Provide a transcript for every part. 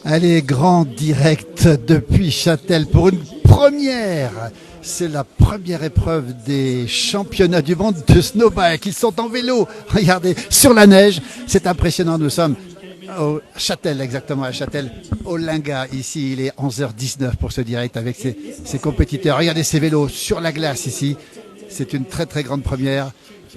Allez, grand direct depuis Châtel pour une première. C'est la première épreuve des championnats du monde de snowbike. Ils sont en vélo. Regardez, sur la neige. C'est impressionnant. Nous sommes au Châtel, exactement à Châtel, au Linga. Ici, il est 11h19 pour ce direct avec ses compétiteurs. Regardez ces vélos sur la glace ici. C'est une très très grande première.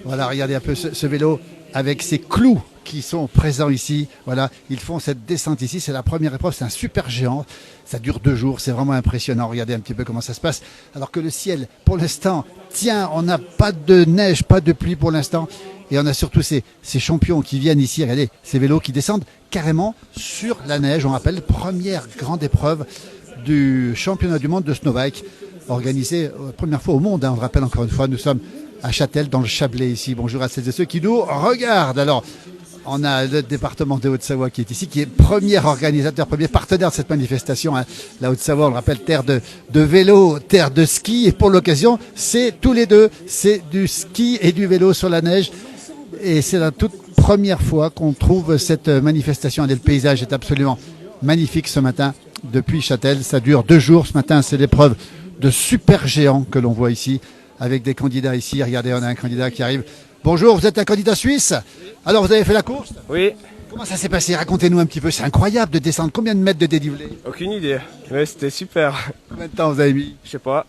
Voilà, regardez un peu ce vélo avec ses clous qui sont présents ici. Voilà, ils font cette descente ici. C'est la première épreuve. C'est un super géant. Ça dure 2 jours. C'est vraiment impressionnant. Regardez un petit peu comment ça se passe. Alors que le ciel, pour l'instant, tient. On n'a pas de neige, pas de pluie pour l'instant. Et on a surtout ces champions qui viennent ici. Regardez, ces vélos qui descendent carrément sur la neige. On rappelle, première grande épreuve du championnat du monde de snowbike organisée première fois au monde. On le rappelle encore une fois, nous sommes à Châtel, dans le Chablais ici. Bonjour à celles et ceux qui nous regardent. Alors, on a le département de Haute-Savoie qui est ici, qui est premier organisateur, premier partenaire de cette manifestation. La Haute-Savoie, on le rappelle, terre de vélo, terre de ski. Et pour l'occasion, c'est tous les deux. C'est du ski et du vélo sur la neige. Et c'est la toute première fois qu'on trouve cette manifestation. Et le paysage est absolument magnifique ce matin depuis Châtel. Ça dure 2 jours. Ce matin, c'est l'épreuve de super géants que l'on voit ici, avec des candidats ici. Regardez, on a un candidat qui arrive. Bonjour, vous êtes un candidat suisse. Alors, vous avez fait la course? Oui. Comment ça s'est passé? Racontez-nous un petit peu. C'est incroyable de descendre. Combien de mètres de dénivelé? Aucune idée. Mais c'était super. Combien de temps vous avez mis? Je sais pas.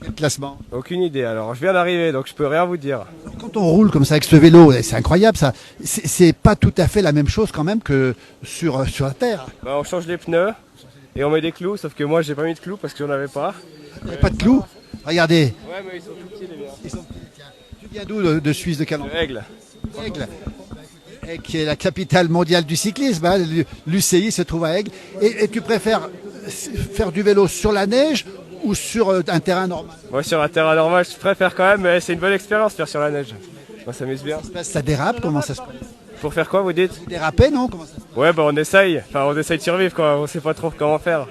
Quel classement? Aucune idée. Alors, je viens d'arriver, donc je peux rien vous dire. Quand on roule comme ça avec ce vélo, c'est incroyable ça. C'est pas tout à fait la même chose quand même que sur la terre. Bah, on change les pneus et on met des clous, sauf que moi, j'ai pas mis de clous parce que j'en avais pas. Il n'y a pas de clous? Regardez. Ouais, mais ils sont tout petits, les miens. Ils sont petits, tiens. Tu viens d'où de Suisse, de quel endroit? Aigle. Aigle. Et qui est la capitale mondiale du cyclisme. Hein. L'UCI se trouve à Aigle. Et tu préfères faire du vélo sur la neige ou sur un terrain normal? Moi, sur un terrain normal, je préfère quand même, mais c'est une bonne expérience faire sur la neige. Moi, ça m'amuse bien. Ça dérape? Comment ça se passe? Pour faire quoi, vous dites? Déraper, non? Comment ça se passe? Ouais, bah on essaye. Enfin, on essaye de survivre, quoi. On sait pas trop comment faire.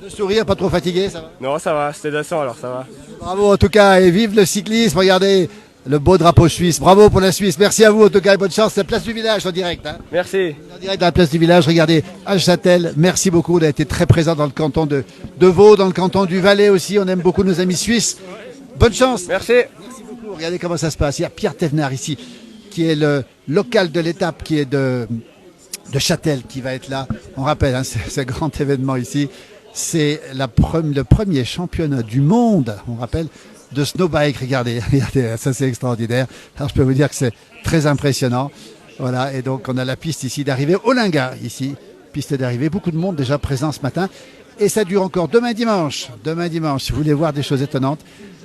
De sourire, pas trop fatigué, ça va? Non, ça va. C'était décent, alors ça va. Bravo en tout cas, et vive le cyclisme. Regardez le beau drapeau suisse. Bravo pour la Suisse. Merci à vous en tout cas et bonne chance. C'est la place du village en direct. Hein. Merci. En direct à la place du village. Regardez, à Châtel. Merci beaucoup. On a été très présent dans le canton de Vaud, dans le canton du Valais aussi. On aime beaucoup nos amis suisses. Bonne chance. Merci. Merci beaucoup. Regardez comment ça se passe. Il y a Pierre Thévenard ici, qui est le local de l'étape, qui est de Châtel, qui va être là. On rappelle, hein, c'est un grand événement ici. C'est le premier championnat du monde, on rappelle, de snowbike. Regardez, ça c'est extraordinaire. Alors je peux vous dire que c'est très impressionnant. Voilà, et donc on a la piste ici d'arrivée au Linga, ici, piste d'arrivée. Beaucoup de monde déjà présent ce matin. Et ça dure encore demain dimanche. Demain dimanche, si vous voulez voir des choses étonnantes,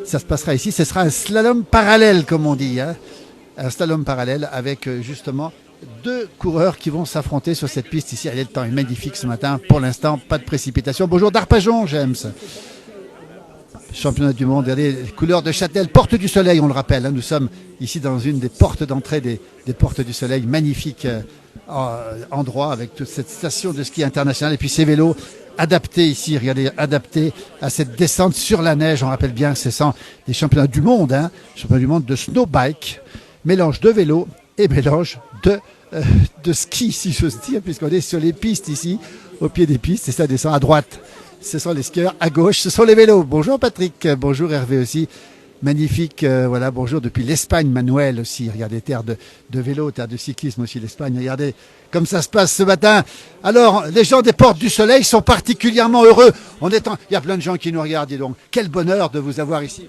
ça se passera ici. Ce sera un slalom parallèle, comme on dit. Hein. Un slalom parallèle avec justement 2 coureurs qui vont s'affronter sur cette piste ici. Allez, le temps est magnifique ce matin. Pour l'instant, pas de précipitation. Bonjour d'Arpajon, James. Championnat du monde, regardez les couleurs de Châtel, porte du soleil, on le rappelle. Hein, nous sommes ici dans une des portes d'entrée des portes du soleil. Magnifique endroit avec toute cette station de ski internationale. Et puis ces vélos adaptés ici, regardez, adaptés à cette descente sur la neige. On rappelle bien que ce sont des championnats du monde, hein, championnats du monde de snowbike. Mélange de vélo et mélange de ski, si j'ose dire, puisqu'on est sur les pistes ici, au pied des pistes, et ça descend à droite. Ce sont les skieurs, à gauche, ce sont les vélos. Bonjour Patrick, bonjour Hervé aussi. Magnifique, voilà, bonjour depuis l'Espagne, Manuel aussi. Regardez, terre de vélo, terre de cyclisme aussi, l'Espagne. Regardez comme ça se passe ce matin. Alors, les gens des Portes du Soleil sont particulièrement heureux. Il y a plein de gens qui nous regardent, dis donc. Quel bonheur de vous avoir ici.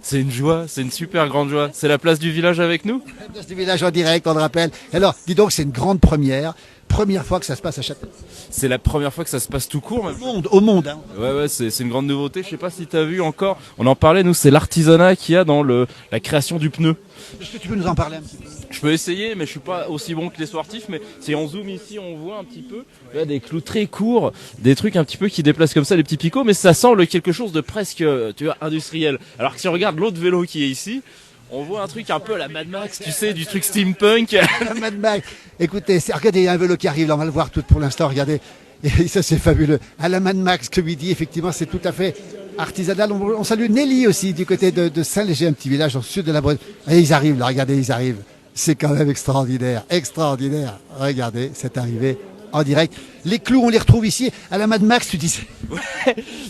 C'est une joie, c'est une super grande joie. C'est la place du village avec nous? La place du village en direct, on le rappelle. Alors, dis donc, c'est une grande première. Première fois que ça se passe à Châtel. C'est la première fois que ça se passe tout court. Même. Au monde. Hein. Ouais, c'est une grande nouveauté. Je sais pas si tu as vu encore. On en parlait, nous, c'est l'artisanat qu'il y a dans la création du pneu. Est-ce que tu peux nous en parler un petit peu? Je peux essayer, mais je suis pas aussi bon que les sportifs. Mais si on zoome ici, on voit un petit peu il y a des clous très courts, des trucs un petit peu qui déplacent comme ça, les petits picots, mais ça semble quelque chose de presque, tu vois, industriel. Alors que si on regarde l'autre vélo qui est ici, on voit un truc un peu à la Mad Max, tu sais, du truc steampunk. La Mad Max. Écoutez, regardez, il y a un vélo qui arrive, là, on va le voir tout pour l'instant, regardez. Et ça, c'est fabuleux. À la Mad Max, que lui dit, effectivement, c'est tout à fait artisanal. On salue Nelly aussi, du côté de Saint-Léger, un petit village au sud de la Bretagne. Et ils arrivent, là, regardez, ils arrivent. C'est quand même extraordinaire, extraordinaire. Regardez, cette arrivée en direct. Les clous, on les retrouve ici à la Mad Max, tu disais.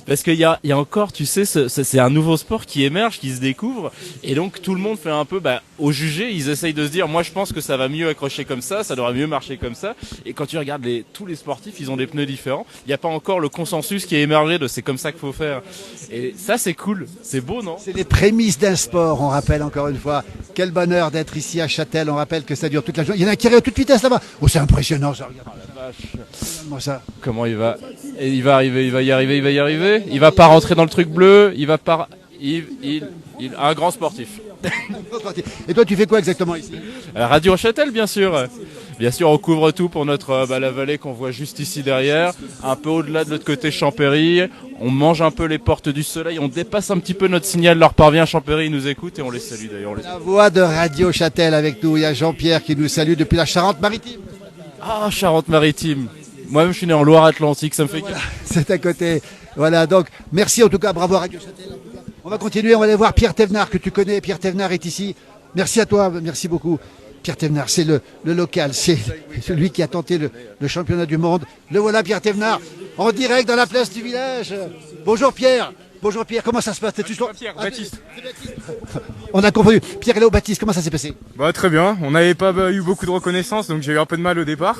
Parce qu'il y a encore, tu sais, c'est un nouveau sport qui émerge, qui se découvre, et donc tout le monde fait un peu, au jugé, ils essayent de se dire, moi je pense que ça va mieux accrocher comme ça devrait mieux marcher comme ça, et quand tu regardes tous les sportifs, ils ont des pneus différents, il n'y a pas encore le consensus qui est émergé de c'est comme ça qu'il faut faire, et ça c'est cool, c'est beau, non? C'est les prémices d'un sport, on rappelle encore une fois. Quel bonheur d'être ici à Châtel, on rappelle que ça dure toute la journée. Il y en a qui arrivent à toute vitesse là-bas. Oh, c'est impressionnant ça, regarde. Regarde-moi ça. Comment il va arriver, il va y arriver, il va pas rentrer dans le truc bleu, il va pas, il un grand sportif. Et toi, tu fais quoi exactement ici? À la Radio Châtel, bien sûr. Bien sûr, on couvre tout pour notre la vallée qu'on voit juste ici derrière, un peu au-delà de l'autre côté Champéry. On mange un peu les portes du soleil, on dépasse un petit peu notre signal, leur parvient Champéry, ils nous écoutent et on les salue d'ailleurs. La voix de Radio Châtel avec nous, il y a Jean-Pierre qui nous salue depuis la Charente-Maritime. Ah, Charente-Maritime. Moi-même, je suis né en Loire-Atlantique, ça me fait... Voilà, c'est à côté. Voilà, donc merci en tout cas, bravo à Radio Châtel. On va continuer, on va aller voir Pierre Thévenard que tu connais. Pierre Thévenard est ici. Merci à toi, merci beaucoup. Pierre Thévenard, c'est le local, c'est celui qui a tenté le championnat du monde. Le voilà, Pierre Thévenard, en direct dans la place du village. Bonjour Pierre. Bonjour Pierre, comment ça se passe? Pierre, Baptiste. On a confondu. Pierre et Léo Baptiste, comment ça s'est passé? Très bien, on n'avait pas eu beaucoup de reconnaissance, donc j'ai eu un peu de mal au départ.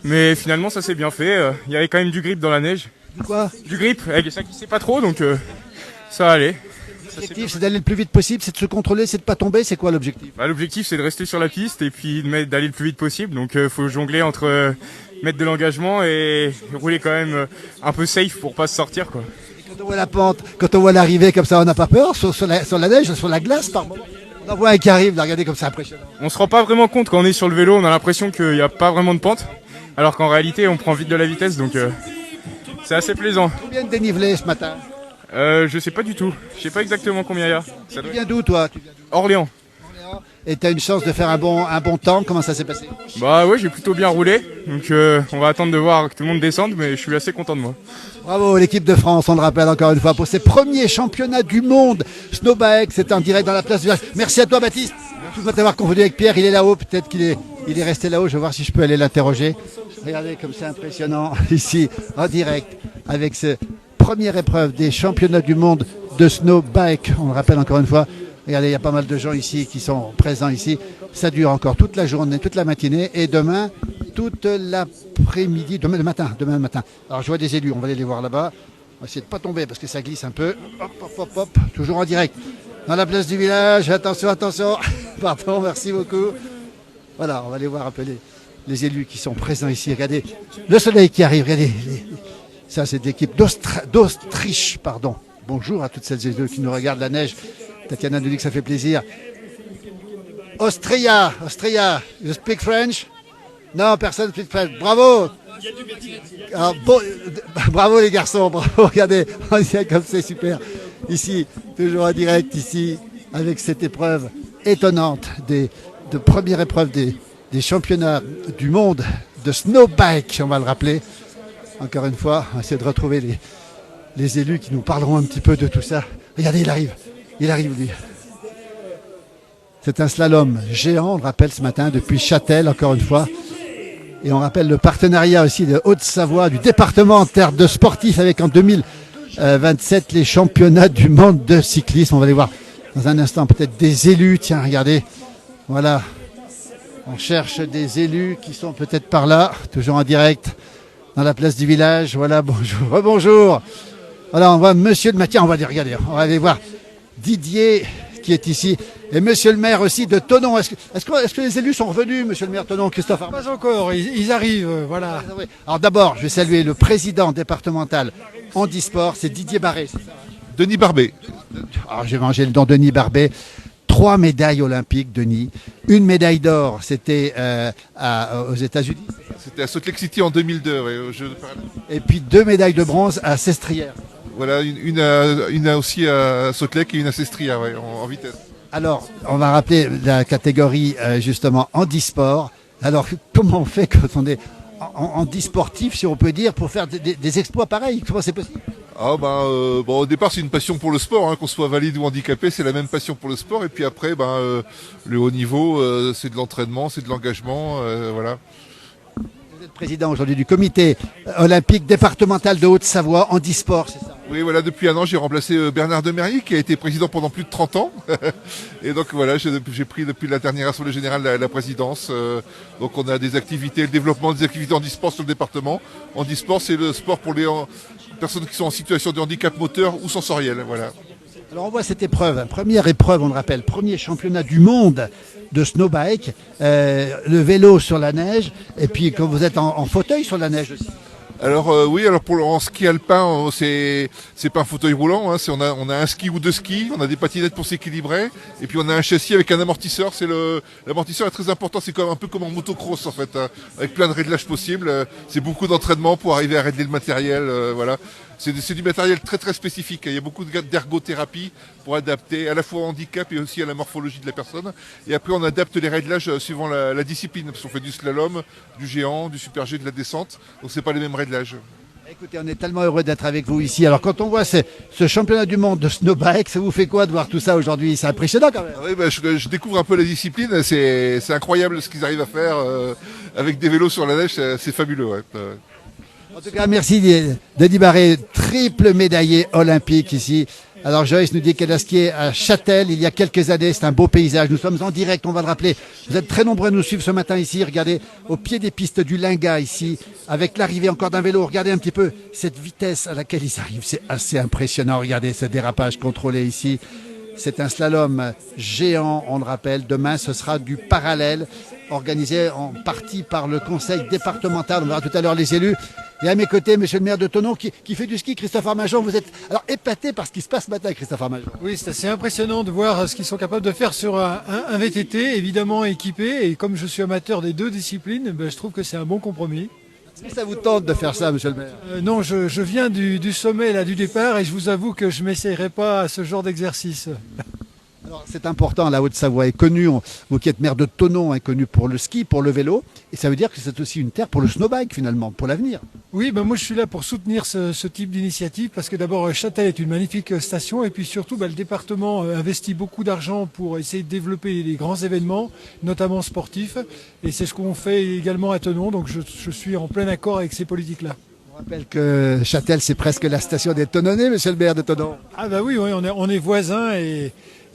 Mais finalement ça s'est bien fait, il y avait quand même du grip dans la neige. Quoi? Du grip, avec ça qui sait pas trop, donc ça allait. L'objectif c'est d'aller le plus vite possible, c'est de se contrôler, c'est de pas tomber, c'est quoi l'objectif? L'objectif c'est de rester sur la piste et puis d'aller le plus vite possible, donc faut jongler entre mettre de l'engagement et rouler quand même un peu safe pour pas se sortir quoi. Quand on voit la pente, quand on voit l'arrivée comme ça, on n'a pas peur sur la neige, sur la glace par moment. On en voit un qui arrive, là, regardez comme c'est impressionnant. On se rend pas vraiment compte quand on est sur le vélo, on a l'impression qu'il n'y a pas vraiment de pente, alors qu'en réalité on prend vite de la vitesse, donc c'est assez plaisant. Combien de dénivelé ce matin? Je sais pas du tout, je sais pas exactement combien il y a. Tu viens d'où toi? Orléans. Et tu as une chance de faire un bon temps, comment ça s'est passé? Ouais, j'ai plutôt bien roulé, donc on va attendre de voir que tout le monde descende, mais je suis assez content de moi. Bravo l'équipe de France, on le rappelle encore une fois, pour ses premiers championnats du monde. Snowbike, c'est en direct dans la place du village. Merci à toi Baptiste. Je dois t'avoir confondu avec Pierre, il est là-haut, peut-être qu'il est resté là-haut, je vais voir si je peux aller l'interroger. Regardez comme c'est impressionnant, ici, en direct, avec ce première épreuve des championnats du monde de snowbike. On le rappelle encore une fois. Regardez, il y a pas mal de gens ici qui sont présents ici. Ça dure encore toute la journée, toute la matinée et demain, toute l'après-midi, demain matin. Alors je vois des élus, on va aller les voir là-bas. On va essayer de pas tomber parce que ça glisse un peu. Hop, toujours en direct. Dans la place du village, attention. Pardon, merci beaucoup. Voilà, on va aller voir un peu les élus qui sont présents ici. Regardez, le soleil qui arrive, regardez. Ça, c'est l'équipe d'Autriche, pardon. Bonjour à toutes celles et ceux qui nous regardent, la neige. Tatiana nous dit que ça fait plaisir. Austria, you speak French? Non, personne ne speak French. Bravo! Alors, bravo les garçons, bravo, regardez, comme c'est super. Ici, toujours en direct, ici, avec cette épreuve étonnante de première épreuve des championnats du monde de snowbike, on va le rappeler. Encore une fois, on va essayer de retrouver les élus qui nous parleront un petit peu de tout ça. Regardez, il arrive lui. C'est un slalom géant, on le rappelle ce matin, depuis Châtel, encore une fois. Et on rappelle le partenariat aussi de Haute-Savoie, du département en terre de sportifs, avec en 2027 les championnats du monde de cyclisme. On va aller voir dans un instant peut-être des élus. Tiens, regardez, voilà. On cherche des élus qui sont peut-être par là, toujours en direct, dans la place du village. Voilà, bonjour, rebonjour. Voilà, on voit monsieur le maire. Tiens, on va aller regarder, on va aller voir Didier qui est ici. Et monsieur le maire aussi de Thonon. Est-ce que les élus sont revenus, monsieur le maire Thonon, Christophe Armand? Pas encore, ils arrivent, voilà. Alors d'abord, je vais saluer le président départemental handisport, c'est Didier Barré. Denis Barbet. Alors j'ai mangé le don Denis Barbet. 3 médailles olympiques, Denis. Une médaille d'or, c'était aux États-Unis. C'était à Salt Lake City en 2002, ouais, aux Jeux paralympiques. Et puis 2 médailles de bronze à Sestrières. Voilà, une aussi à Salt Lake et une à Sestrières, ouais, en vitesse. Alors, on va rappeler la catégorie justement handisport. Alors, comment on fait quand on est handisportif, si on peut dire, pour faire des exploits pareils? Comment c'est possible? Bon, au départ, c'est une passion pour le sport, hein, qu'on soit valide ou handicapé, c'est la même passion pour le sport. Et puis après, le haut niveau, c'est de l'entraînement, c'est de l'engagement, voilà. Vous êtes président aujourd'hui du comité olympique départemental de Haute-Savoie, handisport, c'est ça? Oui, voilà, depuis un an, j'ai remplacé Bernard Demerry, qui a été président pendant plus de 30 ans. Et donc voilà, j'ai pris depuis la dernière assemblée générale la présidence. Donc on a des activités, le développement des activités handisport sur le département. Handisport, c'est le sport pour les personnes qui sont en situation de handicap moteur ou sensoriel. Voilà. Alors on voit cette épreuve, première épreuve, on le rappelle, premier championnat du monde de snowbike, le vélo sur la neige, et puis quand vous êtes en fauteuil sur la neige aussi. Alors oui, alors en ski alpin, c'est pas un fauteuil roulant, hein, on a un ski ou deux skis, on a des patinettes pour s'équilibrer, et puis on a un châssis avec un amortisseur. L'amortisseur est très important, c'est un peu comme en motocross en fait, hein, avec plein de réglages possibles. C'est beaucoup d'entraînement pour arriver à régler le matériel, voilà. C'est du matériel très très spécifique. Il y a beaucoup d'ergothérapie pour adapter à la fois au handicap et aussi à la morphologie de la personne. Et après, on adapte les réglages suivant la discipline, parce qu'on fait du slalom, du géant, du super G, de la descente. Donc c'est pas les mêmes réglages. Écoutez, on est tellement heureux d'être avec vous ici. Alors quand on voit ce championnat du monde de snowbike, ça vous fait quoi de voir tout ça aujourd'hui? C'est impressionnant quand même. Ah oui, je découvre un peu la discipline. C'est incroyable ce qu'ils arrivent à faire avec des vélos sur la neige. C'est fabuleux. Ouais. En tout cas, merci Denis Barré, triple médaillé olympique ici. Alors Joyce nous dit qu'elle a skié à Châtel il y a quelques années, c'est un beau paysage. Nous sommes en direct, on va le rappeler. Vous êtes très nombreux à nous suivre ce matin ici. Regardez, au pied des pistes du Linga ici, avec l'arrivée encore d'un vélo. Regardez un petit peu cette vitesse à laquelle ils arrivent, c'est assez impressionnant. Regardez ce dérapage contrôlé ici. C'est un slalom géant, on le rappelle. Demain, ce sera du parallèle, organisé en partie par le conseil départemental. On verra tout à l'heure les élus. Et à mes côtés, monsieur le maire de Thonon qui fait du ski, Christophe Armageon. Vous êtes alors épaté par ce qui se passe ce matin, Christophe Armageon. Oui, c'est assez impressionnant de voir ce qu'ils sont capables de faire sur un VTT, évidemment équipé. Et comme je suis amateur des deux disciplines, je trouve que c'est un bon compromis. Est-ce que ça vous tente de faire ça, monsieur le maire? Non, je viens du sommet, là, du départ, et je vous avoue que je ne m'essayerai pas à ce genre d'exercice. Alors, c'est important, la Haute-Savoie est connue, vous qui êtes maire de Thonon, est connue pour le ski, pour le vélo, et ça veut dire que c'est aussi une terre pour le snowbike finalement, pour l'avenir. Oui, moi je suis là pour soutenir ce type d'initiative, parce que d'abord Châtel est une magnifique station, et puis surtout le département investit beaucoup d'argent pour essayer de développer les grands événements, notamment sportifs, et c'est ce qu'on fait également à Thonon, donc je suis en plein accord avec ces politiques-là. On rappelle que Châtel, c'est presque la station des Thononnais, monsieur le maire de Thonon. Ah bah oui, on est voisins et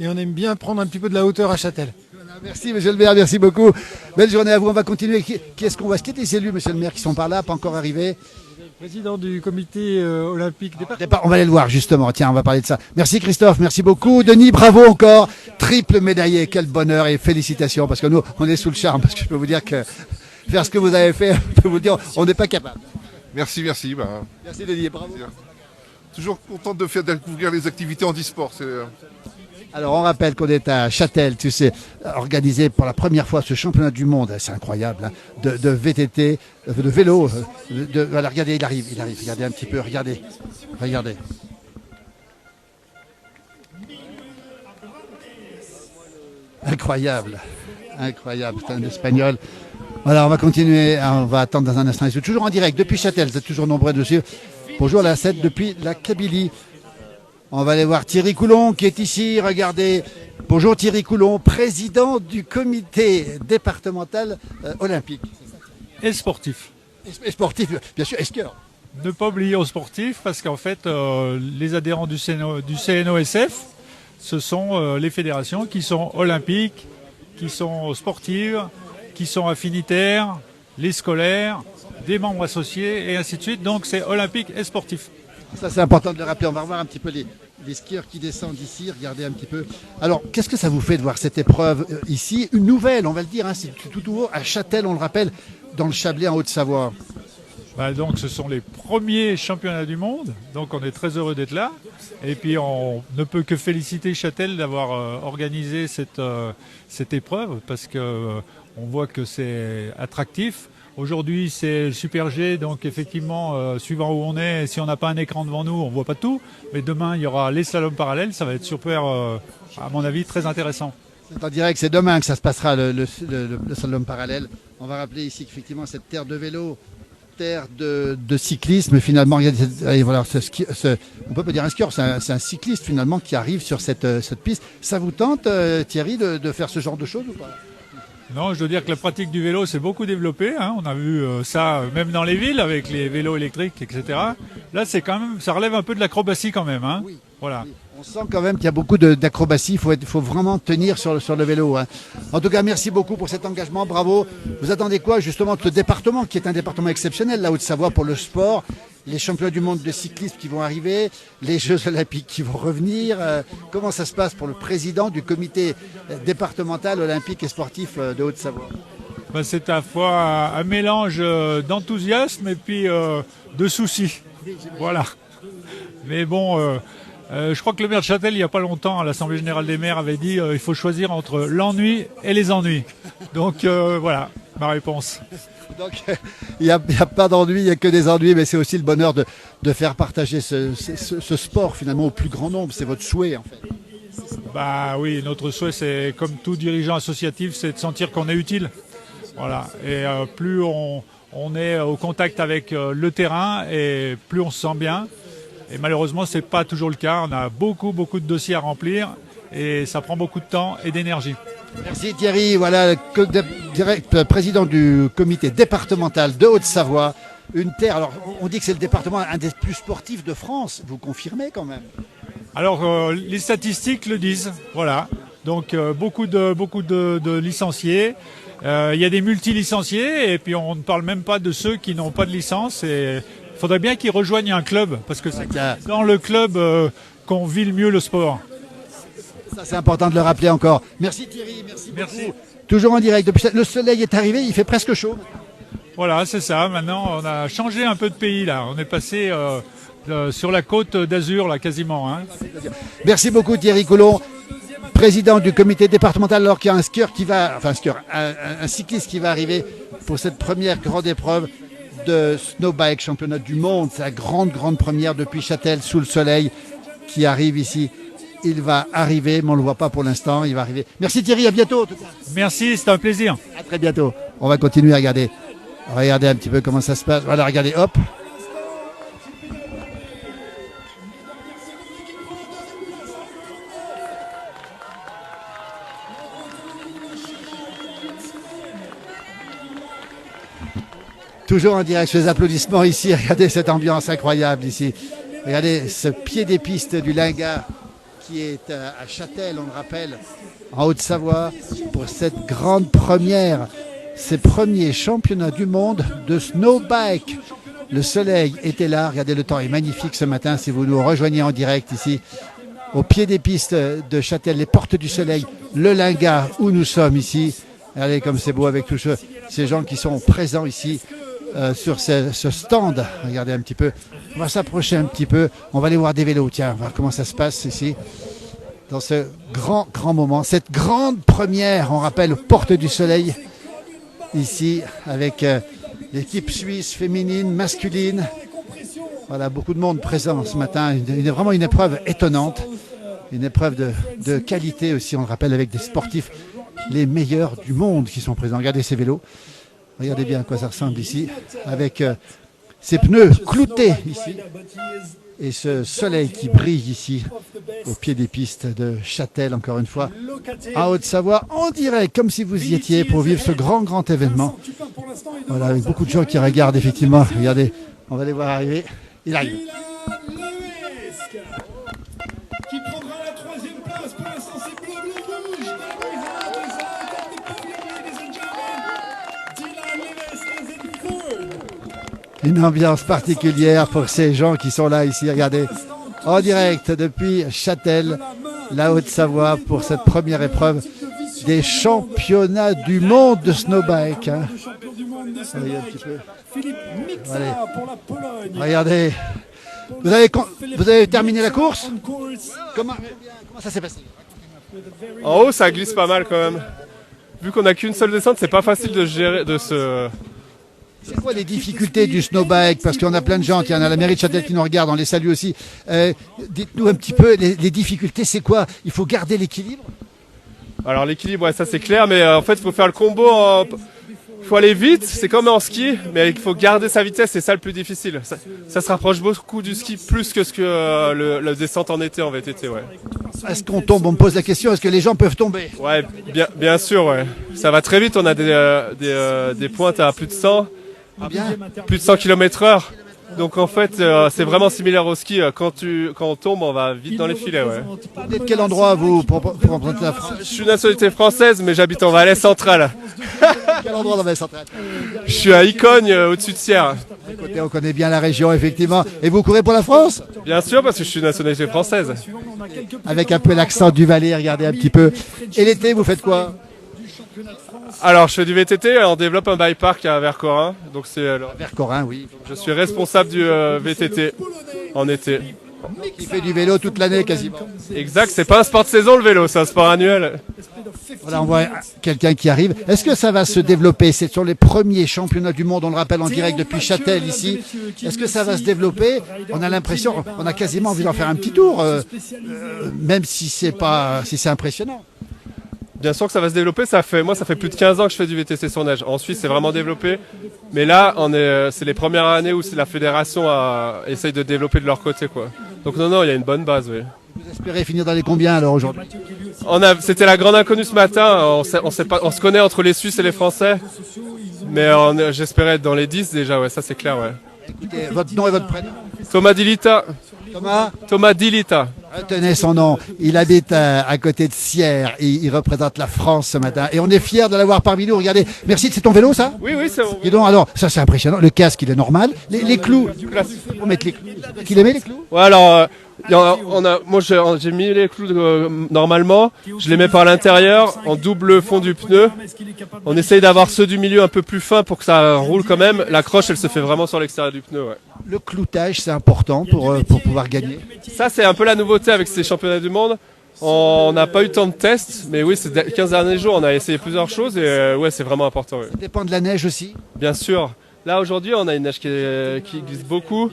on aime bien prendre un petit peu de la hauteur à Châtel. Merci monsieur le maire, merci beaucoup. Belle journée à vous, on va continuer. Qui est-ce qu'on voit? Qui est les élus, monsieur le maire, qui sont par là, pas encore arrivés? Président du comité olympique départemental. On va aller le voir justement, tiens, on va parler de ça. Merci Christophe, merci beaucoup. Denis, bravo encore. Triple médaillé, quel bonheur et félicitations, parce que nous, on est sous le charme, parce que je peux vous dire que faire ce que vous avez fait, je peux vous dire, on n'est pas capable. Merci. Merci Denis, bravo. Toujours content de faire découvrir les activités handisport. Alors on rappelle qu'on est à Châtel, tu sais, organisé pour la première fois ce championnat du monde, c'est incroyable, hein, de VTT, de vélo. Voilà, regardez, il arrive, regardez un petit peu, regardez. Incroyable, c'est un espagnol. Voilà, on va continuer, on va attendre dans un instant. Ils sont toujours en direct depuis Châtel, vous êtes toujours nombreux dessus. Bonjour la 7 depuis la Kabylie. On va aller voir Thierry Coulon qui est ici, regardez. Bonjour Thierry Coulon, président du comité départemental olympique. Et sportif. Et sportif, bien sûr, et skieur. Ne pas oublier aux sportifs parce qu'en fait, les adhérents du CNOSF, ce sont les fédérations qui sont olympiques, qui sont sportives, qui sont affinitaires, les scolaires, des membres associés et ainsi de suite. Donc c'est olympique et sportif. Ça c'est important de le rappeler, on va revoir un petit peu les skieurs qui descendent ici, regardez un petit peu. Alors qu'est-ce que ça vous fait de voir cette épreuve ici? Une nouvelle, on va le dire, hein, c'est tout nouveau, à Châtel, on le rappelle, dans le Chablais en Haute-Savoie. Donc ce sont les premiers championnats du monde, donc on est très heureux d'être là. Et puis on ne peut que féliciter Châtel d'avoir organisé cette épreuve parce que on voit que c'est attractif. Aujourd'hui, c'est le Super G, donc effectivement, suivant où on est, si on n'a pas un écran devant nous, on ne voit pas tout. Mais demain, il y aura les slaloms parallèles, ça va être super, à mon avis, très intéressant. C'est en direct, c'est demain que ça se passera, le slalom parallèle. On va rappeler ici qu'effectivement, cette terre de vélo, terre de cyclisme, finalement, il y a voilà, on peut pas dire un skieur, c'est un cycliste finalement qui arrive sur cette piste. Ça vous tente, Thierry, de faire ce genre de choses ou pas? Non, je dois dire que la pratique du vélo s'est beaucoup développée. Hein. On a vu ça même dans les villes avec les vélos électriques, etc. Là, c'est quand même, ça relève un peu de l'acrobatie quand même. Hein. Oui. Voilà. Oui. On sent quand même qu'il y a beaucoup d'acrobatie. Il faut vraiment tenir sur le vélo. Hein. En tout cas, merci beaucoup pour cet engagement. Bravo. Vous attendez quoi justement de ce département qui est un département exceptionnel, la Haute-Savoie, pour le sport, les championnats du monde de cyclisme qui vont arriver, les Jeux olympiques qui vont revenir. Comment ça se passe pour le président du comité départemental olympique et sportif de Haute-Savoie? Ben, c'est à la fois un mélange d'enthousiasme et puis de soucis. Voilà. Mais bon, je crois que le maire de Châtel, il n'y a pas longtemps, à l'Assemblée Générale des maires, avait dit il faut choisir entre l'ennui et les ennuis. Donc voilà, ma réponse. Donc il n'y a pas d'ennui, il n'y a que des ennuis, mais c'est aussi le bonheur de faire partager ce sport finalement au plus grand nombre. C'est votre souhait en fait. Bah oui, notre souhait, c'est comme tout dirigeant associatif, c'est de sentir qu'on est utile. Voilà. Et plus on est au contact avec le terrain et plus on se sent bien. Et malheureusement, c'est pas toujours le cas. On a beaucoup de dossiers à remplir et ça prend beaucoup de temps et d'énergie. Merci Thierry. Voilà, président du comité départemental de Haute-Savoie. Une terre, alors on dit que c'est le département un des plus sportifs de France. Vous confirmez quand même? Alors les statistiques le disent. Voilà. Donc beaucoup de licenciés. Il y a des multilicenciés et puis on ne parle même pas de ceux qui n'ont pas de licence. Et il faudrait bien qu'ils rejoignent un club parce que c'est dans le club qu'on vit le mieux le sport. Ça, c'est important de le rappeler encore. Merci Thierry, merci beaucoup. Toujours en direct. Depuis, le soleil est arrivé, il fait presque chaud. Voilà, c'est ça. Maintenant, on a changé un peu de pays là. On est passé sur la côte d'Azur là, quasiment. Hein. Merci beaucoup Thierry Coulon, président du comité départemental. Alors qu'il y a un skieur qui va, enfin un cycliste qui va arriver pour cette première grande épreuve de snowbike, championnat du monde. C'est la grande première depuis Châtel sous le soleil qui arrive ici. Il va arriver, mais on ne le voit pas pour l'instant. Il va arriver. Merci Thierry, à bientôt. En tout cas. Merci, c'était un plaisir. À très bientôt. On va continuer à regarder. Regardez un petit peu comment ça se passe. Voilà, regardez, hop. Toujours en direct, les applaudissements ici. Regardez cette ambiance incroyable ici. Regardez ce pied des pistes du Linga qui est à Châtel, on le rappelle, en Haute-Savoie, pour cette grande première, ces premiers championnats du monde de snowbike. Le soleil était là, regardez, le temps est magnifique ce matin. Si vous nous rejoignez en direct ici, au pied des pistes de Châtel, les portes du soleil, le Linga où nous sommes ici. Regardez comme c'est beau avec tous ces gens qui sont présents ici. Sur ce stand, regardez un petit peu, on va s'approcher un petit peu, on va aller voir des vélos, tiens, on va voir comment ça se passe ici, dans ce grand moment, cette grande première, on rappelle, aux portes du soleil, ici, avec l'équipe suisse féminine, masculine, voilà, beaucoup de monde présent ce matin, vraiment une épreuve étonnante, une épreuve de qualité aussi, on le rappelle, avec des sportifs les meilleurs du monde qui sont présents, regardez ces vélos. Regardez bien à quoi ça ressemble ici, avec ces pneus cloutés ici, et ce soleil qui brille ici, au pied des pistes de Châtel, encore une fois, à Haute-Savoie, en direct, comme si vous y étiez, pour vivre ce grand événement. Voilà, avec beaucoup de gens qui regardent, effectivement. Regardez, on va les voir arriver. Il arrive. Qui prendra la 3e place, pour l'instant c'est bleu-rouge. Une ambiance particulière pour ces gens qui sont là ici, regardez, en direct depuis Châtel, la Haute-Savoie, pour cette première épreuve des championnats du monde de snowbike. Hein. Regardez un petit peu. Allez. Regardez, vous avez terminé la course? Comment ça s'est passé? En haut, ça glisse pas mal quand même. Vu qu'on n'a qu'une seule descente, c'est pas facile de gérer, C'est quoi les difficultés du snowbike? Parce qu'on a plein de gens, tiens, on a la mairie de Châtel qui nous regarde, on les salue aussi. Dites-nous un petit peu, les difficultés, c'est quoi? Il faut garder l'équilibre? Alors l'équilibre, ouais, ça c'est clair, mais en fait, il faut faire le combo. Il faut aller vite, c'est comme en ski, mais il faut garder sa vitesse, c'est ça le plus difficile. Ça se rapproche beaucoup du ski plus que ce que la descente en été, en VTT, ouais. Est-ce qu'on tombe? On me pose la question, est-ce que les gens peuvent tomber? Ouais, bien sûr, ouais. Ça va très vite, on a des pointes à plus de 100, Bien. plus de 100 km/h. Donc en fait, c'est vraiment similaire au ski. Quand on tombe, on va vite dans les filets, ouais. Vous êtes de quel endroit, vous, pour représenter la France? Je suis nationalité française, mais j'habite en Valais central. Quel endroit dans la centrale? Je suis à Icogne, au-dessus de Sierre. Écoutez, on connaît bien la région, effectivement. Et vous courez pour la France? Bien sûr, parce que je suis nationalité française. Avec un peu l'accent du Valais, regardez un petit peu. Et l'été, vous faites quoi? Alors, je fais du VTT, on développe un bike park à Vercorin. Donc Vers Corin, oui. je suis responsable du VTT en été. Qui fait du vélo toute l'année quasiment. Exact, c'est pas un sport de saison le vélo, c'est un sport annuel. Voilà, on voit quelqu'un qui arrive. Est-ce que ça va se développer? C'est sur les premiers championnats du monde, on le rappelle en direct depuis Châtel ici. Est-ce que ça va se développer? On a l'impression, on a quasiment envie d'en faire un petit tour, même si c'est impressionnant. Bien sûr que ça va se développer, ça fait plus de 15 ans que je fais du VTT sur neige. En Suisse, c'est vraiment développé. Mais là, c'est les premières années où la fédération essaye de développer de leur côté, quoi. Donc non, il y a une bonne base, oui. Vous espérez finir dans les combien alors aujourd'hui? C'était la grande inconnue ce matin. On se connaît entre les Suisses et les Français. Mais j'espérais être dans les 10 déjà, ouais, ça c'est clair, ouais. Écoutez, votre nom et votre prénom? Thomas Dilita. Thomas Dilita. Retenez son nom. Il habite à côté de Sierre et il représente la France ce matin. Et on est fiers de l'avoir parmi nous. Regardez. Merci, c'est ton vélo ça? Oui, c'est bon. Dis donc, alors, ça c'est impressionnant. Le casque, il est normal. Les clous. Pour mettre les clous. Qu'il les met les clous? Ouais, alors, moi j'ai mis les clous normalement. Je les mets par l'intérieur en double fond du pneu. On essaye d'avoir ceux du milieu un peu plus fins pour que ça roule quand même. La croche, elle se fait vraiment sur l'extérieur du pneu, ouais. Le cloutage, c'est important pour pouvoir gagner. Ça, c'est un peu la nouveauté avec ces championnats du monde. On n'a pas eu tant de tests, mais oui, ces 15 derniers jours, on a essayé plusieurs choses et ouais, c'est vraiment important. Ouais. Ça dépend de la neige aussi. Bien sûr. Là, aujourd'hui, on a une neige qui glisse beaucoup,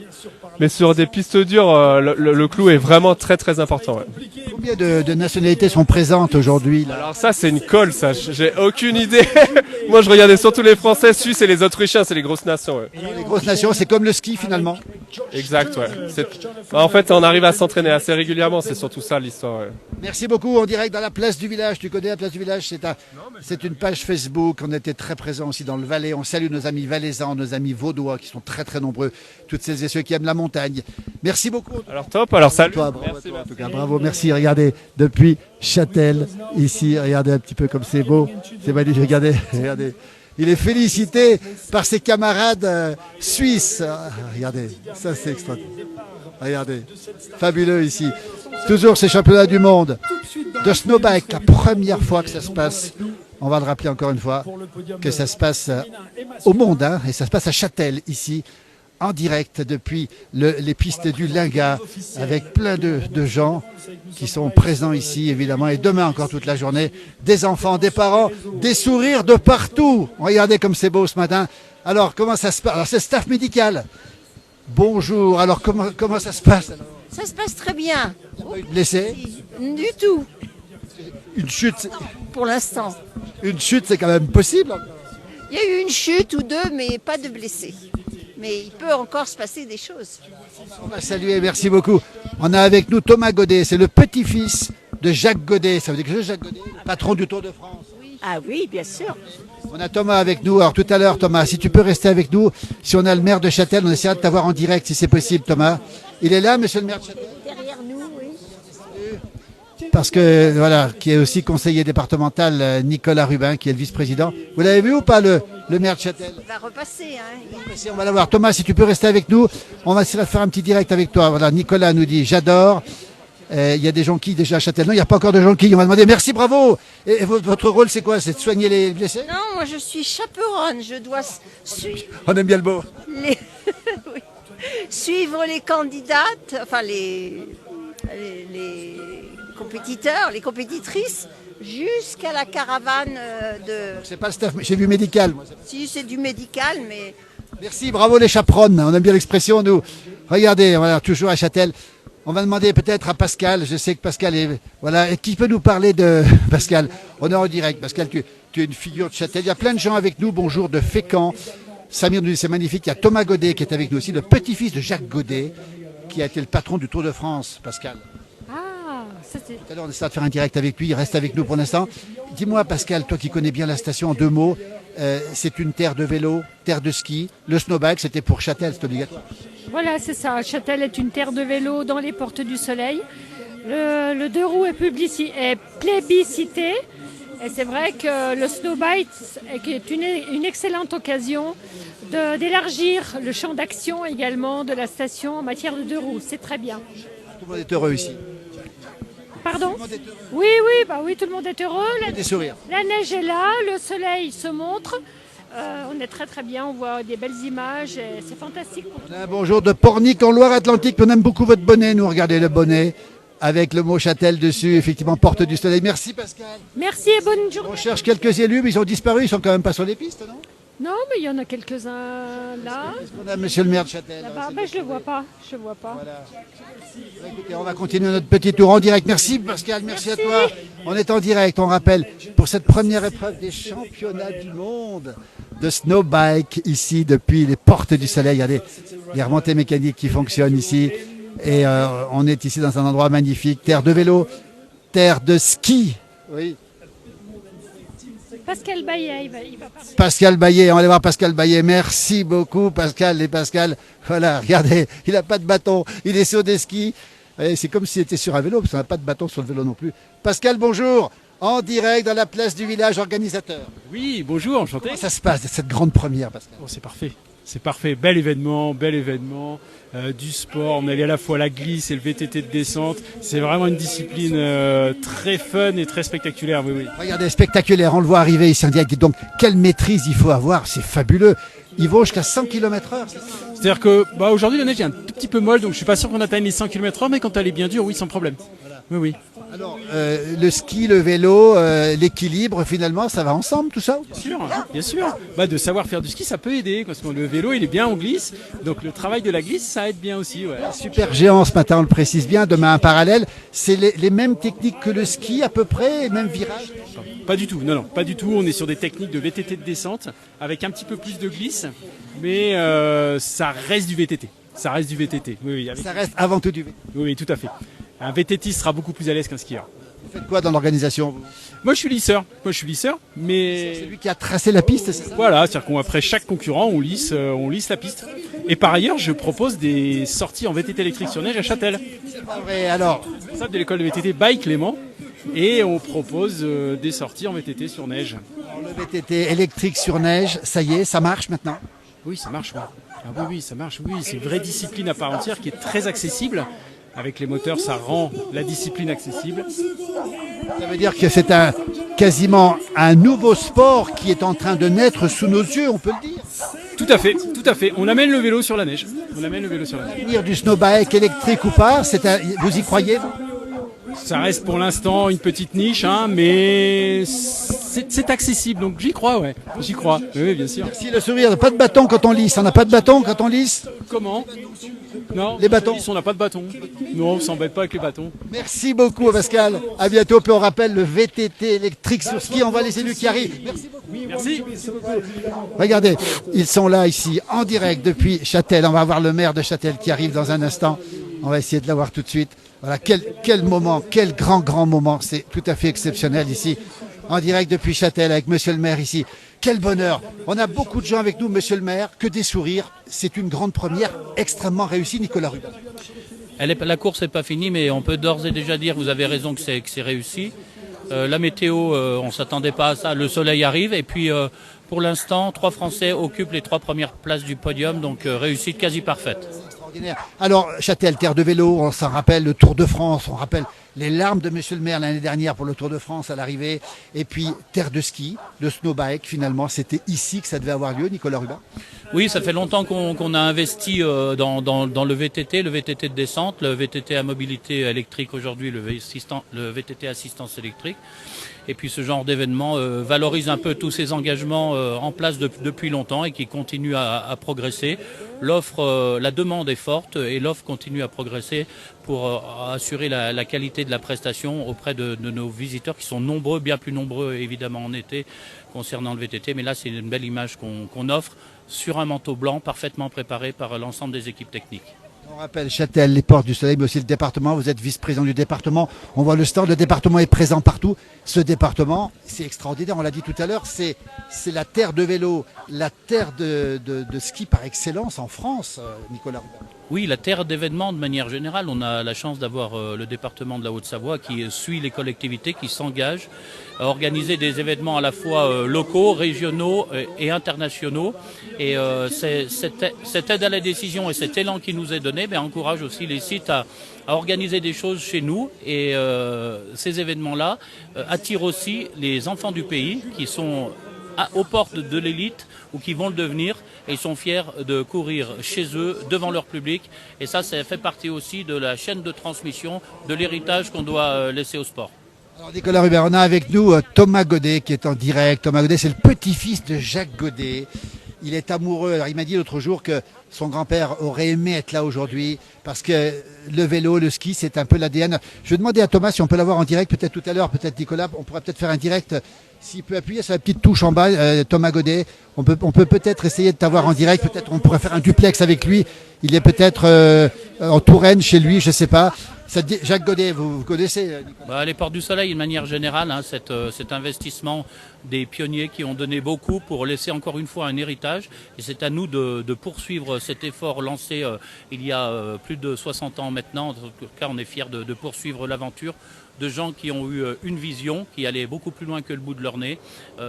mais sur des pistes dures, le clou est vraiment très très important. Ouais. Combien de nationalités sont présentes aujourd'hui là? Alors ça, c'est une colle, ça. J'ai aucune idée. Moi, je regardais surtout les Français, Suisses et les Autrichiens, c'est les grosses nations. Ouais. Les grosses nations, c'est comme le ski finalement. Exact, ouais. En fait, on arrive à s'entraîner assez régulièrement, c'est surtout ça l'histoire. Ouais. Merci beaucoup. En direct dans la place du village. Tu connais la place du village? C'est une page Facebook. On était très présents aussi dans le Valais. On salue nos amis valaisans, nos amis vaudois qui sont très très nombreux. Toutes celles et ceux qui aiment la montagne. Merci beaucoup. Alors top, alors salut. Toi, bravo, merci, toi, en tout cas, bravo, merci. Regardez, depuis Châtel, ici, regardez un petit peu comme c'est beau. C'est magnifique. Regardez. Il est félicité par ses camarades suisses. Regardez, ça c'est extraordinaire. Regardez, fabuleux ici. Toujours ces championnats du monde de snowbike, la première fois que ça se passe. On va le rappeler encore une fois, que ça se passe au monde, hein, et ça se passe à Châtel, ici, en direct depuis les pistes du Linga, avec plein de gens qui sont présents ici, évidemment, et demain encore toute la journée, des enfants, des parents, des sourires de partout. Regardez comme c'est beau ce matin. Alors, comment ça se passe? Alors, c'est staff médical. Bonjour, alors comment ça se passe? Ça se passe très bien. Pas eu de blessés? Du tout, Une chute, pour l'instant. c'est quand même possible. Il y a eu une chute ou deux, mais pas de blessés. Mais il peut encore se passer des choses. On va saluer, merci beaucoup. On a avec nous Thomas Godet, c'est le petit-fils de Jacques Godet. Ça veut dire que Jacques Godet, patron du Tour de France. Ah oui, bien sûr. On a Thomas avec nous. Alors tout à l'heure, Thomas, si tu peux rester avec nous, si on a le maire de Châtel, on essaiera de t'avoir en direct si c'est possible, Thomas. Il est là, monsieur le maire de Châtel? Derrière nous, oui. Parce que, voilà, qui est aussi conseiller départemental, Nicolas Rubin, qui est le vice-président. Vous l'avez vu ou pas, le maire de Châtel? Il va repasser, hein. On va l'avoir. Thomas, si tu peux rester avec nous, on va essayer de faire un petit direct avec toi. Voilà, Nicolas nous dit, j'adore. Il y a des jonquilles déjà à Châtel. Non, il n'y a pas encore de jonquilles. On m'a demandé, merci, bravo. Et votre rôle, c'est quoi? C'est de soigner les blessés? Non, moi je suis chaperonne. Je dois suivre On aime bien le beau. les... oui. Suivre les candidates, enfin les compétiteurs, les compétitrices, jusqu'à la caravane de... C'est pas le staff, j'ai vu médical. Moi. Si, c'est du médical, mais... Merci, bravo les chaperonnes. On aime bien l'expression, nous. Regardez, voilà, toujours à Châtel. On va demander peut-être à Pascal. Je sais que Pascal est... Voilà, et qui peut nous parler de... Pascal, on est en direct. Pascal, tu es une figure de Châtel. Il y a plein de gens avec nous. Bonjour, de Fécamp. Samir nous dit, c'est magnifique. Il y a Thomas Godet qui est avec nous aussi, le petit-fils de Jacques Godet, qui a été le patron du Tour de France, Pascal. Ah, Tout à l'heure, on essaie de faire un direct avec lui, il reste avec nous pour l'instant. Dis-moi Pascal, toi qui connais bien la station, en 2 mots, c'est une terre de vélo, terre de ski. Le snowbike, c'était pour Châtel, c'est obligatoire. Voilà, c'est ça. Châtel est une terre de vélo dans les Portes du Soleil. Le 2 roues est plébiscité. Et c'est vrai que le snowbike est une excellente occasion d'élargir le champ d'action également de la station en matière de 2 roues. C'est très bien. Tout le monde est heureux ici. Pardon ? Oui, tout le monde est heureux. Des sourires. La neige est là, le soleil se montre. On est très très bien, on voit des belles images et c'est fantastique. Bonjour de Pornic en Loire-Atlantique. On aime beaucoup votre bonnet. Nous, regardez le bonnet avec le mot Châtel dessus. Effectivement, Porte du Soleil. Merci Pascal. Merci et bonne journée. On cherche quelques élus, mais ils ont disparu. Ils sont quand même pas sur les pistes, non? Non, mais il y en a quelques-uns là. On a monsieur le maire de Châtel. Là-bas, je ne le vois pas. Voilà. Écoutez, on va continuer notre petit tour en direct. Merci Pascal, merci à toi. On est en direct, on rappelle, pour cette première épreuve des championnats du monde de snowbike ici depuis les Portes du Soleil. Il y a des remontées mécaniques qui fonctionnent ici. Et on est ici dans un endroit magnifique, terre de vélo, terre de ski. Oui. Pascal Baillet, il va parler. Pascal Baillet, on va aller voir Pascal Baillet. Merci beaucoup Pascal. Et Pascal, voilà, regardez, il n'a pas de bâton, il est sur des skis. Et c'est comme s'il était sur un vélo, parce qu'on n'a pas de bâton sur le vélo non plus. Pascal, bonjour, en direct dans la place du village organisateur. Oui, bonjour, enchanté. Comment ça se passe, cette grande première, Pascal? Oh, c'est parfait, bel événement, du sport, on est à la fois la glisse et le VTT de descente, c'est vraiment une discipline très fun et très spectaculaire, oui. Regardez, spectaculaire, on le voit arriver ici en direct, donc quelle maîtrise il faut avoir, c'est fabuleux. Il va jusqu'à 100 km/h. C'est-à-dire que aujourd'hui la neige est un tout petit peu molle, donc je suis pas sûr qu'on atteigne les 100 km/h, mais quand elle est bien dure, oui, sans problème. Voilà. Oui. Alors, le ski, le vélo, l'équilibre, finalement, ça va ensemble, tout ça? Bien sûr. De savoir faire du ski, ça peut aider, parce que le vélo, il est bien en glisse, donc le travail de la glisse, ça aide bien aussi. Ouais. Super géant ce matin, on le précise bien, demain un parallèle. C'est les mêmes techniques que le ski à peu près, et même virage? Pas du tout, non, pas du tout. On est sur des techniques de VTT de descente, avec un petit peu plus de glisse, mais ça reste du VTT. Ça reste du VTT. Oui, ça reste avant tout du VTT. Oui, tout à fait. Un VTT sera beaucoup plus à l'aise qu'un skieur. Vous faites quoi dans l'organisation? Moi, je suis lisseur, mais... C'est lui qui a tracé la piste, c'est ça? Voilà, c'est-à-dire qu'après chaque concurrent, on lisse la piste. Et par ailleurs, je propose des sorties en VTT électrique sur neige à Châtel. C'est pas vrai, alors? Je suis responsable de l'école de VTT Bike Clément. Et on propose des sorties en VTT sur neige. Alors, le VTT électrique sur neige, ça y est, ça marche maintenant? Oui, ça marche. Oui. Oui, ça marche. Oui, c'est une vraie discipline à part entière qui est très accessible. Avec les moteurs, ça rend la discipline accessible. Ça veut dire que c'est quasiment un nouveau sport qui est en train de naître sous nos yeux, on peut le dire. Tout à fait. On amène le vélo sur la neige. L'avenir du snowbike électrique ou pas, vous y croyez, vous? Ça reste pour l'instant une petite niche, mais c'est accessible, donc j'y crois, ouais. J'y crois, oui, bien sûr. Merci le sourire, pas de bâton quand on lisse. On n'a pas de bâton quand on lisse? Comment? Non, les bâtons. On n'a pas de bâton. Non, on s'embête pas avec les bâtons. Merci beaucoup Pascal. À bientôt. Puis on rappelle le VTT électrique sur ski. On voit les élus qui arrivent. Merci beaucoup. Merci. Regardez, ils sont là ici en direct depuis Châtel. On va voir le maire de Châtel qui arrive dans un instant. On va essayer de l'avoir tout de suite. Voilà, quel moment, quel grand moment. C'est tout à fait exceptionnel ici. En direct depuis Châtel avec monsieur le maire ici. Quel bonheur. On a beaucoup de gens avec nous, monsieur le maire, que des sourires. C'est une grande première extrêmement réussie, Nicolas Rubin. La course n'est pas finie, mais on peut d'ores et déjà dire, vous avez raison, que c'est réussi. La météo, on ne s'attendait pas à ça. Le soleil arrive et puis pour l'instant, 3 Français occupent les 3 premières places du podium, donc réussite quasi parfaite. Alors, Châtel, terre de vélo, on s'en rappelle, le Tour de France, on rappelle les larmes de monsieur le maire l'année dernière pour le Tour de France à l'arrivée. Et puis, terre de ski, le snowbike, finalement, c'était ici que ça devait avoir lieu, Nicolas Rubin. Oui, ça fait longtemps qu'on a investi dans le VTT de descente, le VTT à mobilité électrique aujourd'hui, le VTT assistance électrique. Et puis ce genre d'événement valorise un peu tous ces engagements en place depuis longtemps et qui continuent à progresser. La demande est forte et l'offre continue à progresser pour assurer la qualité de la prestation auprès de nos visiteurs qui sont nombreux, bien plus nombreux évidemment en été concernant le VTT. Mais là, c'est une belle image qu'on offre sur un manteau blanc parfaitement préparé par l'ensemble des équipes techniques. On rappelle Châtel, les Portes du Soleil, mais aussi le département. Vous êtes vice-président du département. On voit le stand. Le département est présent partout. Ce département, c'est extraordinaire. On l'a dit tout à l'heure, c'est la terre de vélo, la terre de ski par excellence en France, Nicolas Rubin. Oui, la terre d'événements de manière générale. On a la chance d'avoir le département de la Haute-Savoie qui suit les collectivités, qui s'engagent à organiser des événements à la fois locaux, régionaux et internationaux. Et cette aide à la décision et cet élan qui nous est donné encourage aussi les sites à organiser des choses chez nous. Et ces événements-là attirent aussi les enfants du pays qui sont aux portes de l'élite ou qui vont le devenir, et ils sont fiers de courir chez eux, devant leur public, et ça fait partie aussi de la chaîne de transmission, de l'héritage qu'on doit laisser au sport. Alors Nicolas Rubin, on a avec nous Thomas Godet qui est en direct. Thomas Godet, c'est le petit-fils de Jacques Godet. Il est amoureux. Alors il m'a dit l'autre jour que son grand-père aurait aimé être là aujourd'hui parce que le vélo, le ski, c'est un peu l'ADN. Je vais demander à Thomas si on peut l'avoir en direct, peut-être tout à l'heure, peut-être Nicolas, on pourra peut-être faire un direct. S'il peut appuyer sur la petite touche en bas, Thomas Godet, on peut peut-être essayer de t'avoir en direct. Peut-être on pourrait faire un duplex avec lui. Il est peut-être en Touraine chez lui, je sais pas. Jacques Godet, vous connaissez Les Portes du Soleil, de manière générale, cet investissement des pionniers qui ont donné beaucoup pour laisser encore une fois un héritage. Et c'est à nous de poursuivre cet effort lancé il y a plus de 60 ans maintenant. En tout cas, on est fiers de poursuivre l'aventure de gens qui ont eu une vision, qui allait beaucoup plus loin que le bout de leur nez.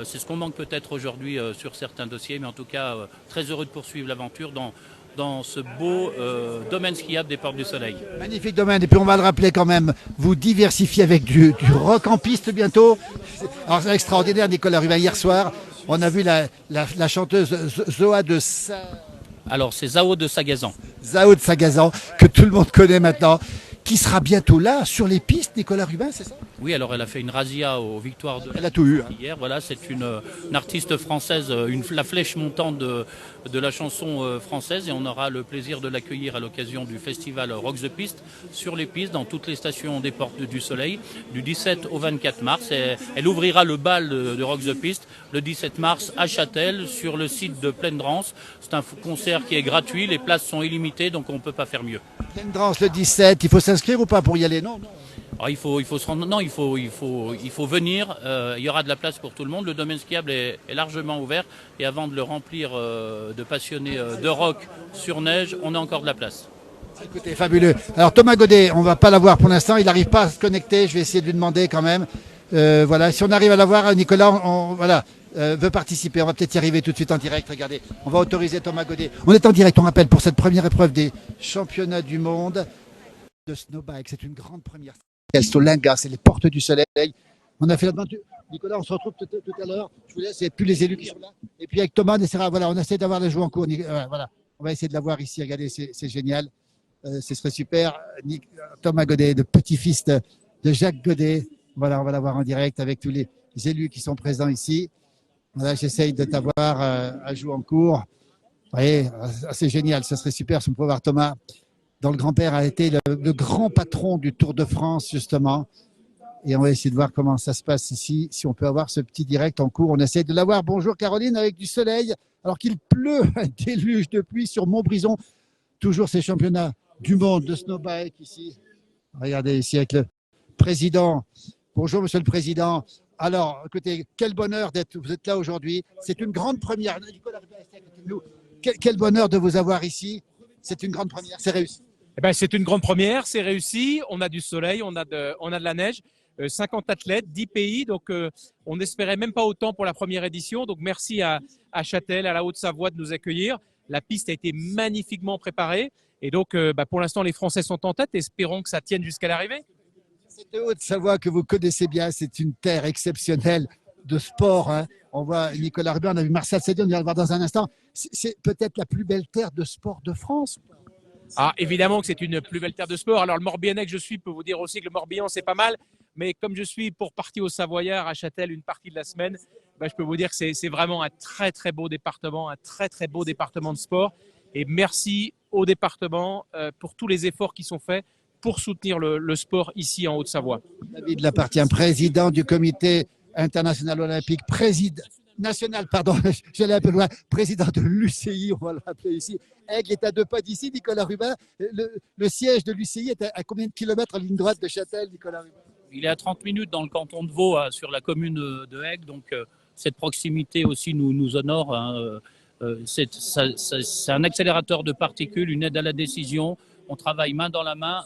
C'est ce qu'on manque peut-être aujourd'hui sur certains dossiers, mais en tout cas, très heureux de poursuivre l'aventure dans ce beau domaine skiable des Portes du Soleil. Magnifique domaine, et puis on va le rappeler quand même, vous diversifiez avec du rock en piste bientôt. Alors c'est extraordinaire, Nicolas Rubin, hier soir, on a vu la chanteuse Zoa de Alors c'est Zao de Sagazan. Zao de Sagazan, que tout le monde connaît maintenant, qui sera bientôt là, sur les pistes, Nicolas Rubin, c'est ça? Oui, alors elle a fait une razzia aux victoires de... Elle a tout eu. Hier, voilà, c'est une artiste française, la flèche montante de la chanson française, et on aura le plaisir de l'accueillir à l'occasion du festival Rock the Piste, sur les pistes, dans toutes les stations des Portes du Soleil, du 17 au 24 mars. Et elle ouvrira le bal de Rock the Piste le 17 mars à Châtel, sur le site de Plaine Drance. C'est un concert qui est gratuit, les places sont illimitées, donc on ne peut pas faire mieux. Plaine Drance le 17, il faut s'inscrire ou pas pour y aller? Non. Alors, il faut se rendre. Non, il faut venir. Il y aura de la place pour tout le monde. Le domaine skiable est largement ouvert. Et avant de le remplir de passionnés de rock sur neige, on a encore de la place. Écoutez, fabuleux. Alors Thomas Godet, on va pas l'avoir pour l'instant. Il n'arrive pas à se connecter. Je vais essayer de lui demander quand même. Voilà, si on arrive à l'avoir, Nicolas, veut participer. On va peut-être y arriver tout de suite en direct. Regardez, on va autoriser Thomas Godet. On est en direct, on rappelle, pour cette première épreuve des championnats du monde de snowbike. C'est une grande première. Solinga, c'est les Portes du Soleil. On a fait l'aventure. Nicolas, on se retrouve tout à l'heure. Je vous laisse, il n'y a plus les élus qui sont là. Et puis avec Thomas, on essaie d'avoir les joueurs en cours. Voilà, on va essayer de l'avoir ici. Regardez, c'est génial. Ce serait super. Thomas Godet, le petit-fils de Jacques Godet. Voilà, on va l'avoir en direct avec tous les élus qui sont présents ici. Voilà, j'essaye de t'avoir à jouer en cours. Vous voyez, c'est génial. Ce serait super si on pouvait voir Thomas, dont le grand-père a été le grand patron du Tour de France, justement. Et on va essayer de voir comment ça se passe ici, si on peut avoir ce petit direct en cours. On essaie de l'avoir. Bonjour Caroline, avec du soleil, alors qu'il pleut un déluge de pluie sur Montbrison. Toujours ces championnats du monde de snowbike ici. Regardez ici avec le président. Bonjour Monsieur le Président. Alors, écoutez, quel bonheur vous êtes là aujourd'hui. C'est une grande première. Quel bonheur de vous avoir ici. C'est une grande première, c'est réussi. C'est une grande première, c'est réussi. On a du soleil, on a de la neige. 50 athlètes, 10 pays. Donc, on n'espérait même pas autant pour la première édition. Donc, merci à Châtel, à la Haute-Savoie de nous accueillir. La piste a été magnifiquement préparée. Et donc, pour l'instant, les Français sont en tête. Espérons que ça tienne jusqu'à l'arrivée. Cette Haute-Savoie que vous connaissez bien, c'est une terre exceptionnelle de sport. Hein. On voit Nicolas Rubin, on a vu Marcel Sédion, on va le voir dans un instant. C'est peut-être la plus belle terre de sport de France. Ah, évidemment que c'est une plus belle terre de sport. Alors, le Morbihanais que je suis peut vous dire aussi que le Morbihan, c'est pas mal. Mais comme je suis pour partie au Savoyard, à Châtel, une partie de la semaine, je peux vous dire que c'est vraiment un très, très beau département, un très, très beau département de sport. Et merci au département pour tous les efforts qui sont faits pour soutenir le sport ici en Haute-Savoie. David Lapartien, président du comité international olympique, national, pardon, j'allais un peu loin, président de l'UCI, on va le rappeler ici. Aigle est à 2 pas d'ici, Nicolas Rubin. Le siège de l'UCI est à combien de kilomètres en ligne droite de Châtel, Nicolas Rubin? Il est à 30 minutes dans le canton de Vaud, sur la commune de Aigle, donc cette proximité aussi nous honore. Hein. C'est un accélérateur de particules, une aide à la décision. On travaille main dans la main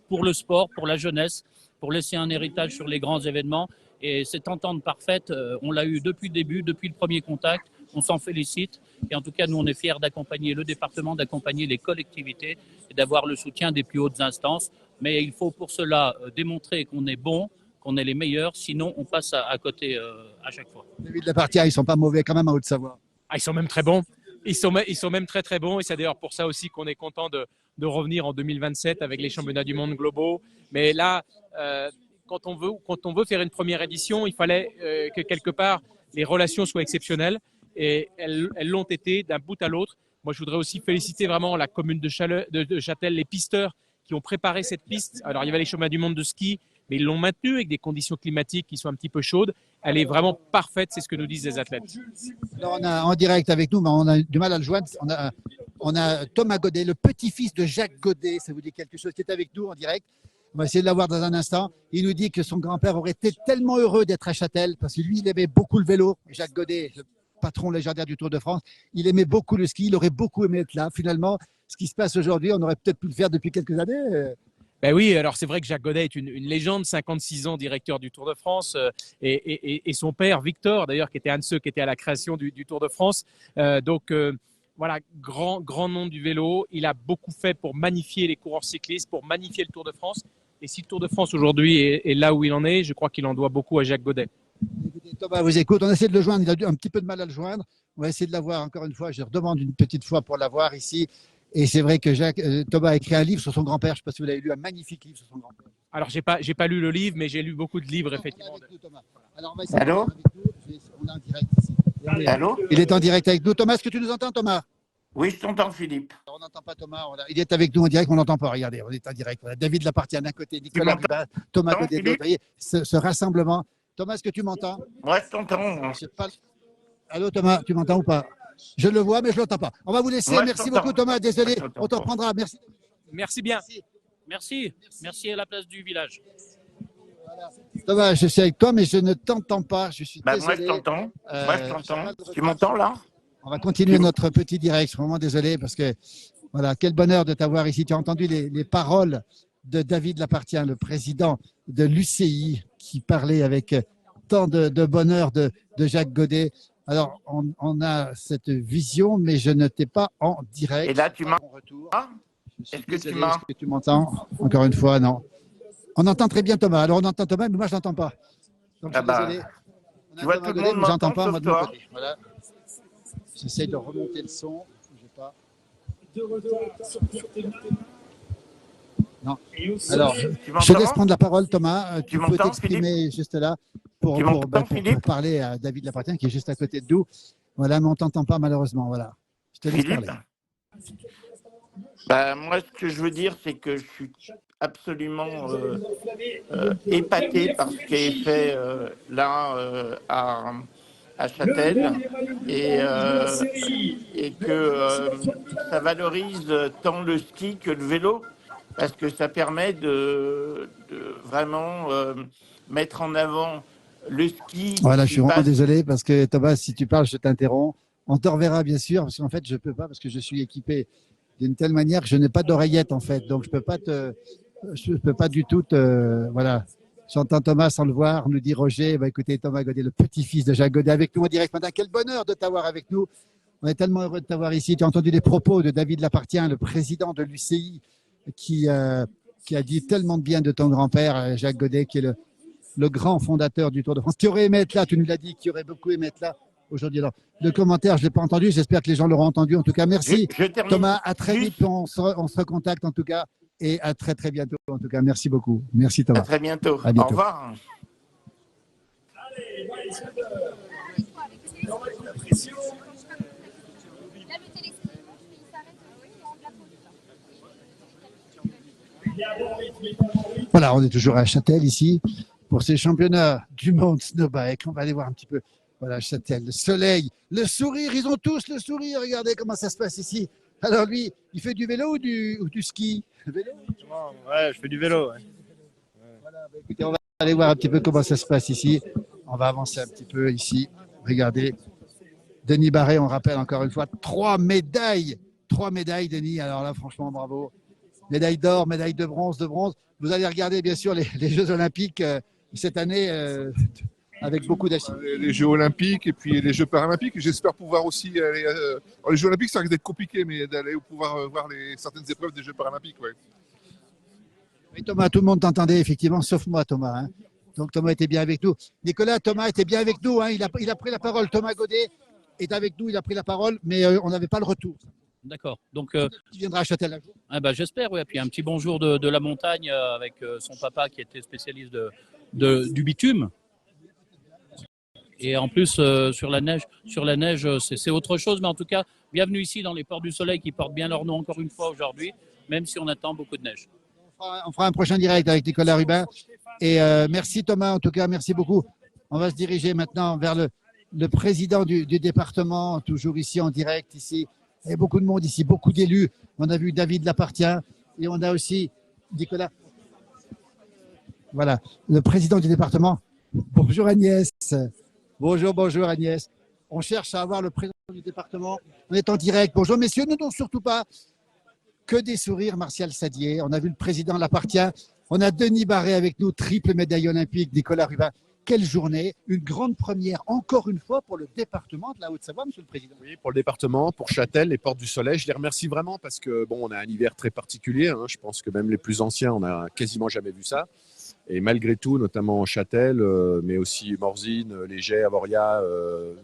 pour le sport, pour la jeunesse, pour laisser un héritage sur les grands événements. Et cette entente parfaite, on l'a eu depuis le début, depuis le premier contact. On s'en félicite. Et en tout cas, nous, on est fiers d'accompagner le département, d'accompagner les collectivités et d'avoir le soutien des plus hautes instances. Mais il faut pour cela démontrer qu'on est bon, qu'on est les meilleurs. Sinon, on passe à côté à chaque fois. David Lapartia, ils ne sont pas mauvais quand même en Haute-Savoie. Ah, ils sont même très bons. Ils sont même très très bons. Et c'est d'ailleurs pour ça aussi qu'on est content de revenir en 2027 avec les championnats du monde globaux. Mais là, quand on veut faire une première édition, il fallait que quelque part les relations soient exceptionnelles. Et elles l'ont été d'un bout à l'autre. Moi, je voudrais aussi féliciter vraiment la commune de Châtel, les pisteurs qui ont préparé cette piste. Alors, il y avait les championnats du monde de ski, mais ils l'ont maintenue avec des conditions climatiques qui sont un petit peu chaudes. Elle est vraiment parfaite, c'est ce que nous disent les athlètes. Alors, on a en direct avec nous, mais on a du mal à le joindre. On a Thomas Godet, le petit-fils de Jacques Godet, ça vous dit quelque chose, qui est avec nous en direct. On va essayer de l'avoir dans un instant. Il nous dit que son grand-père aurait été tellement heureux d'être à Châtel, parce que lui, il aimait beaucoup le vélo. Jacques Godet, le patron légendaire du Tour de France, il aimait beaucoup le ski, il aurait beaucoup aimé être là. Finalement, ce qui se passe aujourd'hui, on aurait peut-être pu le faire depuis quelques années. Ben oui, alors c'est vrai que Jacques Godet est une légende, 56 ans directeur du Tour de France, et son père Victor, d'ailleurs, qui était un de ceux qui étaient à la création du Tour de France. Voilà, grand nom du vélo. Il a beaucoup fait pour magnifier les coureurs cyclistes, pour magnifier le Tour de France. Et si le Tour de France aujourd'hui est là où il en est, je crois qu'il en doit beaucoup à Jacques Godet. Écoutez, Thomas vous écoute, on essaie de le joindre, il a eu un petit peu de mal à le joindre. On va essayer de l'avoir encore une fois. Je redemande une petite fois pour l'avoir ici. Et c'est vrai que Thomas a écrit un livre sur son grand-père. Je ne sais pas si vous l'avez lu, un magnifique livre sur son grand-père. Alors, j'ai pas lu le livre, mais j'ai lu beaucoup de livres, effectivement. Alors, on va essayer Allô? on est en direct ici. Allô? Il est en direct avec nous. Thomas, est-ce que tu nous entends, Thomas? Oui, je t'entends, Philippe. On n'entend pas Thomas. Il est avec nous en direct, on n'entend pas. Regardez, on est en direct. Voilà. David Lapartien d'un côté, Nicolas Rubin, Thomas Godet de l'autre. Vous voyez, ce rassemblement. Thomas, est-ce que tu m'entends? Moi, je t'entends. Allô, Thomas, tu m'entends ou pas? Je le vois, mais je ne l'entends pas. On va vous laisser. Moi, merci beaucoup, Thomas. Désolé, on te reprendra. Merci. Merci bien. Merci à la place du village. Thomas, je suis avec toi, mais je ne t'entends pas. Je suis désolé. Moi, je t'entends. Moi, je t'entends. Tu m'entends là? On va continuer notre petit direct. Je suis vraiment désolé parce que, voilà, quel bonheur de t'avoir ici. Tu as entendu les paroles de David Lapartien, le président de l'UCI, qui parlait avec tant de bonheur de Jacques Godet. Alors, on a cette vision, mais je ne t'ai pas en direct. Et là, tu m'entends? Est-ce que tu m'entends? Encore une fois, non. On entend très bien Thomas. Alors, on entend Thomas, mais moi, je ne l'entends pas. Donc, je suis désolé. Tu vois, tout le monde m'entend pas, sauf toi. Voilà. J'essaie de remonter le son. Je sais pas. Non. Alors, je laisse prendre la parole, Thomas. Tu peux t'exprimer juste là pour parler à David Lapartien qui est juste à côté de nous. Voilà, mais on ne t'entend pas malheureusement. Voilà. Je te laisse parler. Moi, ce que je veux dire, c'est que je suis absolument épaté par ce qui est fait là à Châtel et que ça valorise tant le ski que le vélo parce que ça permet de vraiment mettre en avant le ski. Voilà, je suis vraiment désolé parce que Thomas, si tu parles, je t'interromps. On te reverra bien sûr parce qu'en fait, je ne peux pas parce que je suis équipé d'une telle manière que je n'ai pas d'oreillette en fait. Donc, je peux pas du tout voilà. J'entends Thomas sans le voir, nous dit Roger. Écoutez, Thomas Godet, le petit-fils de Jacques Godet, avec nous en direct matin. Quel bonheur de t'avoir avec nous. On est tellement heureux de t'avoir ici. Tu as entendu les propos de David Lapartien, le président de l'UCI, qui a dit tellement de bien de ton grand-père, Jacques Godet, qui est le grand fondateur du Tour de France, qui aurait aimé être là, tu nous l'as dit, qui aurait beaucoup aimé être là aujourd'hui. Alors, le commentaire, je ne l'ai pas entendu. J'espère que les gens l'auront entendu. En tout cas, merci. Thomas, à très vite. On se recontacte en tout cas. Et à très très bientôt. En tout cas, merci beaucoup. Merci Thomas. À très bientôt. À bientôt. Au revoir. Voilà, on est toujours à Châtel ici pour ces championnats du monde snowbike. On va aller voir un petit peu Voilà, Châtel, le soleil, le sourire, ils ont tous le sourire. Regardez comment ça se passe ici. Alors lui, il fait du vélo ou du ski? Vélo. Ouais, je fais du vélo. Ouais. Écoutez, on va aller voir un petit peu comment ça se passe ici. On va avancer un petit peu ici. Regardez. Denis Barret, on rappelle encore une fois, 3 médailles. 3 médailles, Denis. Alors là, franchement, bravo. Médaille d'or, médaille de bronze, de bronze. Vous allez regarder, bien sûr, les Jeux Olympiques cette année avec beaucoup d'actions. Les Jeux Olympiques et puis les Jeux Paralympiques. J'espère pouvoir aussi aller. Les Jeux Olympiques, ça risque d'être compliqué, mais d'aller pouvoir voir certaines épreuves des Jeux Paralympiques. Ouais. Oui, Thomas, tout le monde t'entendait, effectivement, sauf moi, Thomas. Hein. Donc Thomas était bien avec nous. Nicolas, Thomas était bien avec nous. Hein. Il a pris la parole. Thomas Godet est avec nous, il a pris la parole, mais on n'avait pas le retour. D'accord. Donc, tu viendras à Châtel un jour. J'espère, oui. Et puis un petit bonjour de la montagne avec son papa qui était spécialiste du bitume. Et en plus, sur la neige, c'est autre chose. Mais en tout cas, bienvenue ici dans les Ports du Soleil qui portent bien leur nom encore une fois aujourd'hui, même si on attend beaucoup de neige. On fera un prochain direct avec Nicolas Rubin. Et merci Thomas, en tout cas, merci beaucoup. On va se diriger maintenant vers le président du département, toujours ici en direct, ici. Il y a beaucoup de monde ici, beaucoup d'élus. On a vu David Lapartien et on a aussi Nicolas. Voilà, le président du département. Bonjour Agnès. Bonjour Agnès. On cherche à avoir le président du département. On est en direct. Bonjour messieurs, ne donnons surtout pas que des sourires, Martial Sadier. On a vu le président Lapartien. On a Denis Barret avec nous, triple médaille olympique, Nicolas Rubin. Quelle journée, une grande première, encore une fois, pour le département de la Haute-Savoie, Monsieur le Président. Oui, pour le département, pour Châtel, les Portes du Soleil. Je les remercie vraiment parce que, bon, on a un hiver très particulier. Hein. Je pense que même les plus anciens, on n'a quasiment jamais vu ça. Et malgré tout, notamment Châtel, mais aussi Morzine, Léger, Avoria,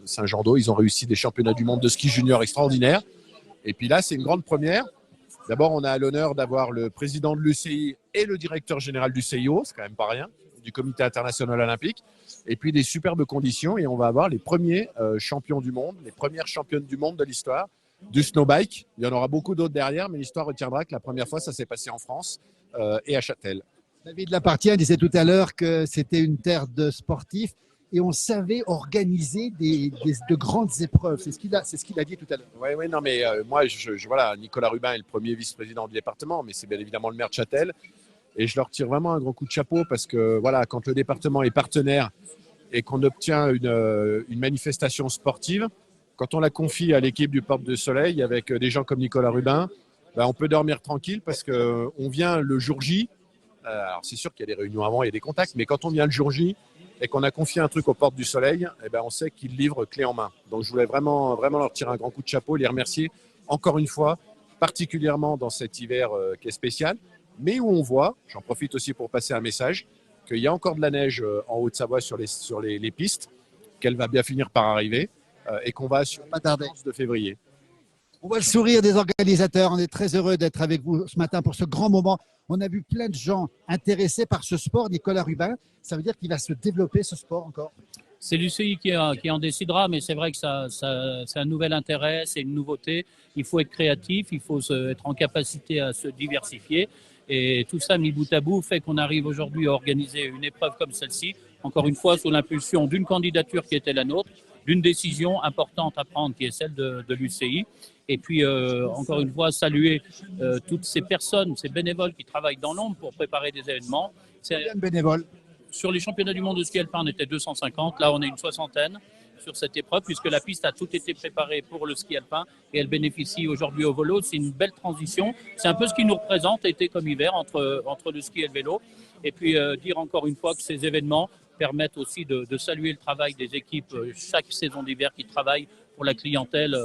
Saint-Jean-d'Eau, ils ont réussi des championnats du monde de ski junior extraordinaires. Et puis là, c'est une grande première. D'abord, on a l'honneur d'avoir le président de l'UCI et le directeur général du CIO, c'est quand même pas rien, du Comité international olympique, et puis des superbes conditions. Et on va avoir les premiers champions du monde, les premières championnes du monde de l'histoire du snowbike. Il y en aura beaucoup d'autres derrière, mais l'histoire retiendra que la première fois, ça s'est passé en France et à Châtel. David Lapartien disait tout à l'heure que c'était une terre de sportifs et on savait organiser de grandes épreuves. C'est ce qu'il a dit tout à l'heure. Oui, non, mais moi, voilà, Nicolas Rubin est le premier vice-président du département, mais c'est bien évidemment le maire de Châtel. Et je leur tire vraiment un grand coup de chapeau parce que voilà, quand le département est partenaire et qu'on obtient une manifestation sportive, quand on la confie à l'équipe du Porte du Soleil avec des gens comme Nicolas Rubin, on peut dormir tranquille parce qu'on vient le jour J. Alors c'est sûr qu'il y a des réunions avant, il y a des contacts, mais quand on vient le jour J et qu'on a confié un truc aux Portes du Soleil, on sait qu'ils livrent clé en main. Donc je voulais vraiment leur tirer un grand coup de chapeau, les remercier encore une fois, particulièrement dans cet hiver qui est spécial, mais où on voit, j'en profite aussi pour passer un message, qu'il y a encore de la neige en Haute-Savoie sur les pistes, qu'elle va bien finir par arriver et qu'on va assurer le 11 de février. On voit le sourire des organisateurs. On est très heureux d'être avec vous ce matin pour ce grand moment. On a vu plein de gens intéressés par ce sport. Nicolas Rubin, ça veut dire qu'il va se développer ce sport encore? C'est l'UCI qui en décidera, mais c'est vrai que c'est un nouvel intérêt, c'est une nouveauté. Il faut être créatif, il faut être en capacité à se diversifier. Et tout ça, mis bout à bout, fait qu'on arrive aujourd'hui à organiser une épreuve comme celle-ci, encore une fois sous l'impulsion d'une candidature qui était la nôtre, d'une décision importante à prendre qui est celle de l'UCI. Et puis, encore une fois, saluer toutes ces personnes, ces bénévoles qui travaillent dans l'ombre pour préparer des événements. Combien de bénévoles? Sur les championnats du monde de ski alpin, on était 250. Là, on est une soixantaine sur cette épreuve, puisque la piste a tout été préparée pour le ski alpin et elle bénéficie aujourd'hui au vélo. C'est une belle transition. C'est un peu ce qui nous représente, été comme hiver, entre le ski et le vélo. Et puis, dire encore une fois que ces événements permettent aussi de saluer le travail des équipes chaque saison d'hiver qui travaillent pour la clientèle,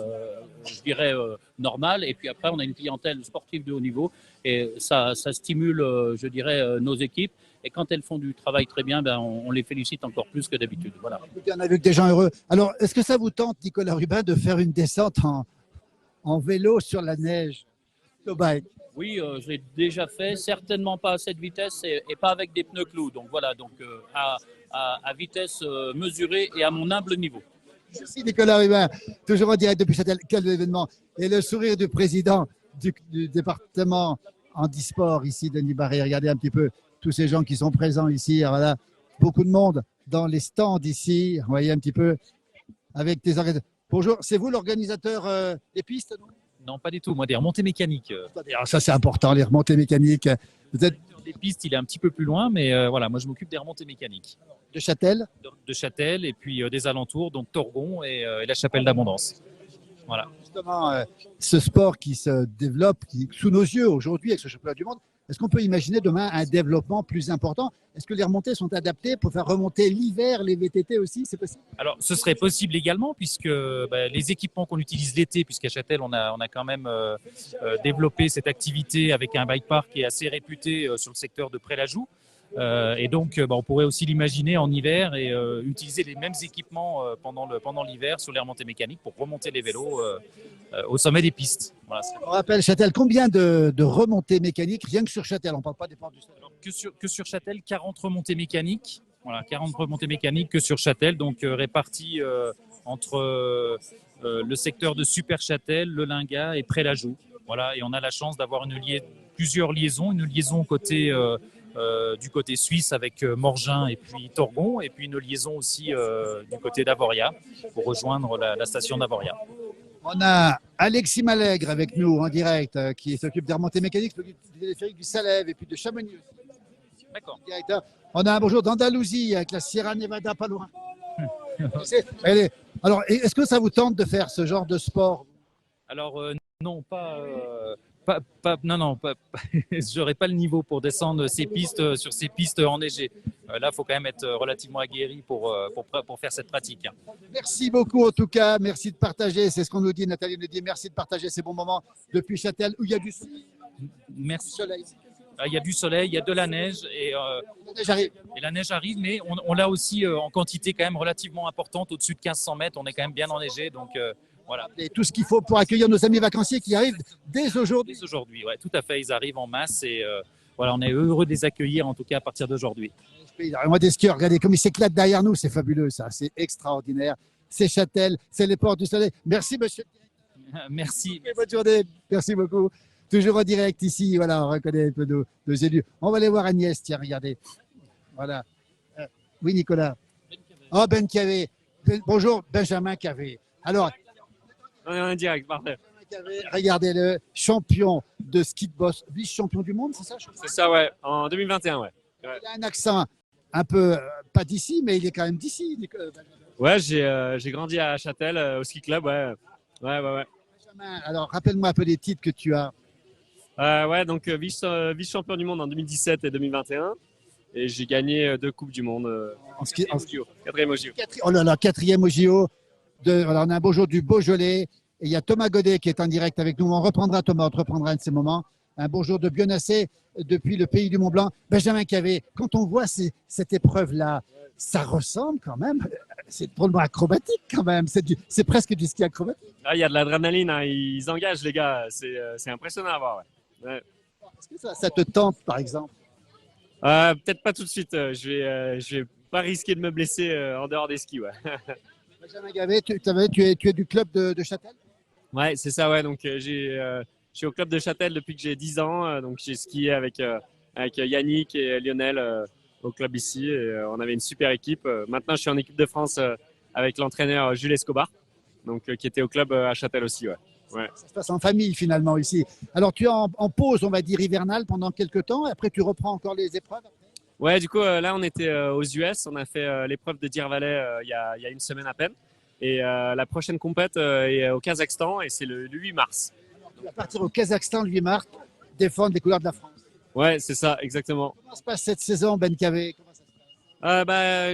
je dirais, normale. Et puis après, on a une clientèle sportive de haut niveau et ça stimule, je dirais, nos équipes. Et quand elles font du travail très bien, on les félicite encore plus que d'habitude. Voilà. On a vu que des gens heureux. Alors, est-ce que ça vous tente, Nicolas Rubin, de faire une descente en vélo sur la neige? Oui, je l'ai déjà fait, certainement pas à cette vitesse et pas avec des pneus clous. Donc voilà, à vitesse mesurée et à mon humble niveau. Merci Nicolas Rubin, toujours en direct depuis Châtel. Quel événement! Et le sourire du président du département handisport ici, Denis Barret. Regardez un petit peu tous ces gens qui sont présents ici. Alors voilà, beaucoup de monde dans les stands ici. Vous voyez un petit peu avec tes organisateurs. Bonjour, c'est vous l'organisateur des pistes, non? Non, pas du tout. Moi, des remontées mécaniques. Alors ça, c'est important, les remontées mécaniques. Vous êtes Des pistes, il est un petit peu plus loin, mais voilà, moi, je m'occupe des remontées mécaniques. de Châtel? De Châtel et puis des alentours, donc Torgon et la Chapelle d'Abondance. Voilà. Justement, ce sport qui se développe sous nos yeux aujourd'hui avec ce championnat du monde, est-ce qu'on peut imaginer demain un développement plus important? Est-ce que les remontées sont adaptées pour faire remonter l'hiver les VTT aussi? C'est possible? Alors, ce serait possible également, puisque les équipements qu'on utilise l'été, puisqu'à Châtel, on a quand même développé cette activité avec un bike park qui est assez réputé sur le secteur de Pré-la-Joux. Et donc, on pourrait aussi l'imaginer en hiver et utiliser les mêmes équipements pendant l'hiver sur les remontées mécaniques pour remonter les vélos au sommet des pistes. Voilà. On rappelle Châtel, combien de remontées mécaniques rien que sur Châtel? On ne parle pas des portes du Soleil. Que sur Châtel, 40 remontées mécaniques. Voilà, 40 remontées mécaniques que sur Châtel, donc réparties entre le secteur de Super Châtel, le Lingat et Pré-la-Joux. Voilà, et on a la chance d'avoir plusieurs liaisons, une liaison du côté suisse avec Morgin et puis Torgon, et puis une liaison aussi du côté d'Avoria pour rejoindre la station d'Avoria. On a Alexis Malègre avec nous en direct qui s'occupe des remontées mécaniques, du téléphérique du Salève et puis de Chamonix aussi. D'accord. Directeur. On a un bonjour d'Andalousie avec la Sierra Nevada pas loin. Alors, est-ce que ça vous tente de faire ce genre de sport? Alors non, non, j'aurais pas le niveau pour descendre sur ces pistes enneigées. Là, il faut quand même être relativement aguerri pour faire cette pratique. Merci beaucoup en tout cas, merci de partager, c'est ce qu'on nous dit, Nathalie nous dit, merci de partager ces bons moments depuis Châtel où il y a du soleil. Il y a du soleil, il y a de la neige et la neige arrive, mais on l'a aussi en quantité quand même relativement importante, au-dessus de 1500 mètres, on est quand même bien enneigé, donc voilà. Et tout ce qu'il faut pour accueillir nos amis vacanciers qui arrivent dès aujourd'hui. Dès aujourd'hui, ouais, tout à fait, ils arrivent en masse et voilà, on est heureux de les accueillir en tout cas à partir d'aujourd'hui. Moi des skieurs, regardez comme ils s'éclatent derrière nous, c'est fabuleux ça, c'est extraordinaire. C'est Châtel, c'est les portes du Soleil. Merci monsieur. Merci. Bonne journée, merci beaucoup. Toujours en direct ici, voilà, on reconnaît un peu nos élus. On va aller voir Agnès, tiens, regardez. Voilà. Oui, Nicolas. Oh, Ben Cavé. Bonjour, Benjamin Cavé. Alors, on est en direct, parfait. Regardez-le, champion de ski de boss, vice-champion du monde, c'est ça? C'est ça, ouais, en 2021, ouais. Il a un accent un peu, pas d'ici, mais il est quand même d'ici. Ouais, j'ai grandi à Châtel, au ski club, ouais. Ouais. Benjamin, alors, rappelle-moi un peu les titres que tu as. Ouais, donc vice-champion du monde en 2017 et 2021. Et j'ai gagné 2 Coupes du Monde en ski. Quatrième au JO. Oh là là, 4e au JO. Voilà, on a un beau jour du Beaujolais. Et il y a Thomas Godet qui est en direct avec nous. On reprendra Thomas, on reprendra un de ces moments. Un beau jour de Bionnassé depuis le pays du Mont Blanc. Benjamin Cavé, quand on voit cette épreuve-là, ça ressemble quand même. C'est drôlement acrobatique quand même. C'est presque du ski acrobatique. Ah, il y a de l'adrénaline, hein. Ils engagent les gars. C'est impressionnant à voir. Ouais. Est-ce que ça te tente par exemple? Peut-être pas tout de suite. Je vais pas risquer de me blesser en dehors des skis. Ouais. Benjamin Cavé, tu es du club de Châtel? Ouais, c'est ça. Ouais. Donc je suis au club de Châtel depuis que j'ai 10 ans. Donc j'ai skié avec Yannick et Lionel au club ici. Et, on avait une super équipe. Maintenant, je suis en équipe de France avec l'entraîneur Jules Escobar, donc qui était au club à Châtel aussi. Ouais. Ça se passe en famille finalement ici. Alors tu es en pause, on va dire hivernale pendant quelques temps. Après, tu reprends encore les épreuves. Ouais, du coup, là, on était aux US. On a fait l'épreuve de Deer Valley il y a une semaine à peine. Et la prochaine compète est au Kazakhstan et c'est le 8 mars. Tu vas partir au Kazakhstan le 8 mars, défendre les couleurs de la France. Ouais, c'est ça, exactement. Comment se passe cette saison, Ben Cavé?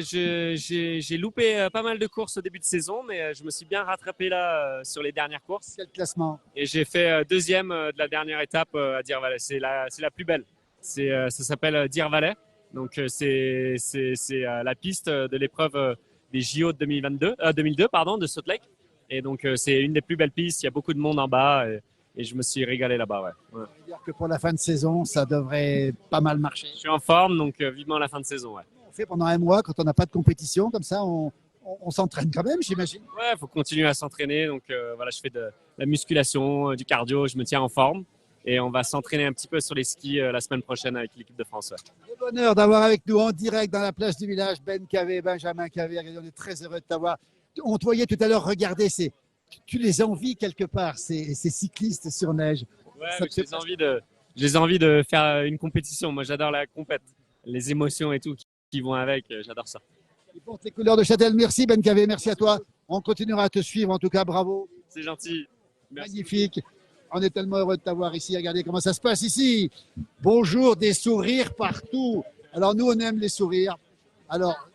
J'ai loupé pas mal de courses au début de saison, mais je me suis bien rattrapé là sur les dernières courses. Quel classement? Et j'ai fait deuxième de la dernière étape à Deer Valley. C'est la plus belle. Ça s'appelle Deer Valley. Donc c'est la piste de l'épreuve des JO de 2002 de Salt Lake. Et donc c'est une des plus belles pistes. Il y a beaucoup de monde en bas et je me suis régalé là-bas. Ouais. Ça veut dire que pour la fin de saison, ça devrait pas mal marcher. Je suis en forme, donc vivement la fin de saison. Ouais. On fait pendant un mois quand on n'a pas de compétition, comme ça on s'entraîne quand même, j'imagine. Ouais, il faut continuer à s'entraîner. Donc voilà, je fais de la musculation, du cardio, je me tiens en forme. Et on va s'entraîner un petit peu sur les skis la semaine prochaine avec l'équipe de France. Ouais. Le bonheur d'avoir avec nous en direct dans la place du village Ben Cavé, Benjamin Cavé. On est très heureux de t'avoir. On te voyait tout à l'heure regarder tu les envies quelque part, ces cyclistes sur neige. Ouais, Ça mais te fait j'ai envie de faire une compétition. Moi, j'adore la compète, les émotions et tout qui vont avec. J'adore ça. Il porte les couleurs de Châtel. Merci Ben Cavé, merci à toi. On continuera à te suivre, en tout cas, bravo. C'est gentil. Merci. Magnifique. On est tellement heureux de t'avoir ici. Regardez comment ça se passe ici. Bonjour, des sourires partout. Alors nous, on aime les sourires. Alors,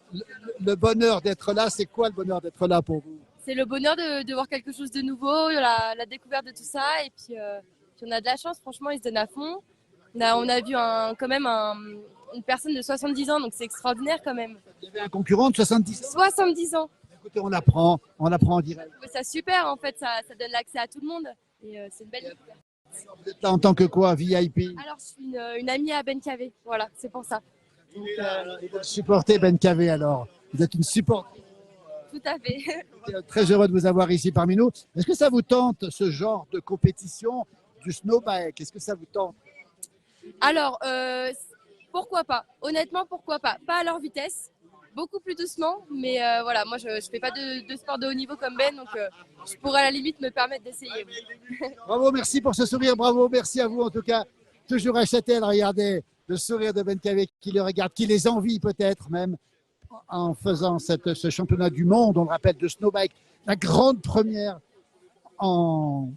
le bonheur d'être là, c'est quoi le bonheur d'être là pour vous? C'est le bonheur de voir quelque chose de nouveau, la découverte de tout ça. Et puis on a de la chance, franchement, ils se donnent à fond. On a vu quand même une personne de 70 ans, donc c'est extraordinaire quand même. Vous avez un concurrent de 70 ans? 70 ans. Écoutez, on apprend en direct. Je trouve ça super, en fait, ça donne l'accès à tout le monde. Et c'est une belle découverte. Vous êtes là en tant que quoi, VIP? Alors, je suis une amie à Ben Cavé, voilà, c'est pour ça. Donc, vous supportez Ben Cavé alors? Vous êtes une supporter? tout à fait. Très heureux de vous avoir ici parmi nous. Est-ce que ça vous tente, ce genre de compétition du snowbike? Est-ce que ça vous tente? Alors, pourquoi pas? Honnêtement, pourquoi pas? Pas à leur vitesse, beaucoup plus doucement, mais voilà, moi je fais pas de sport de haut niveau comme Ben, donc je pourrais à la limite me permettre d'essayer. Bravo, merci pour ce sourire, bravo, merci à vous en tout cas. Toujours à Châtel, regardez le sourire de Ben Cavé qui le regarde, qui les envie peut-être même en faisant ce championnat du monde, on le rappelle, de snowbike, la grande première au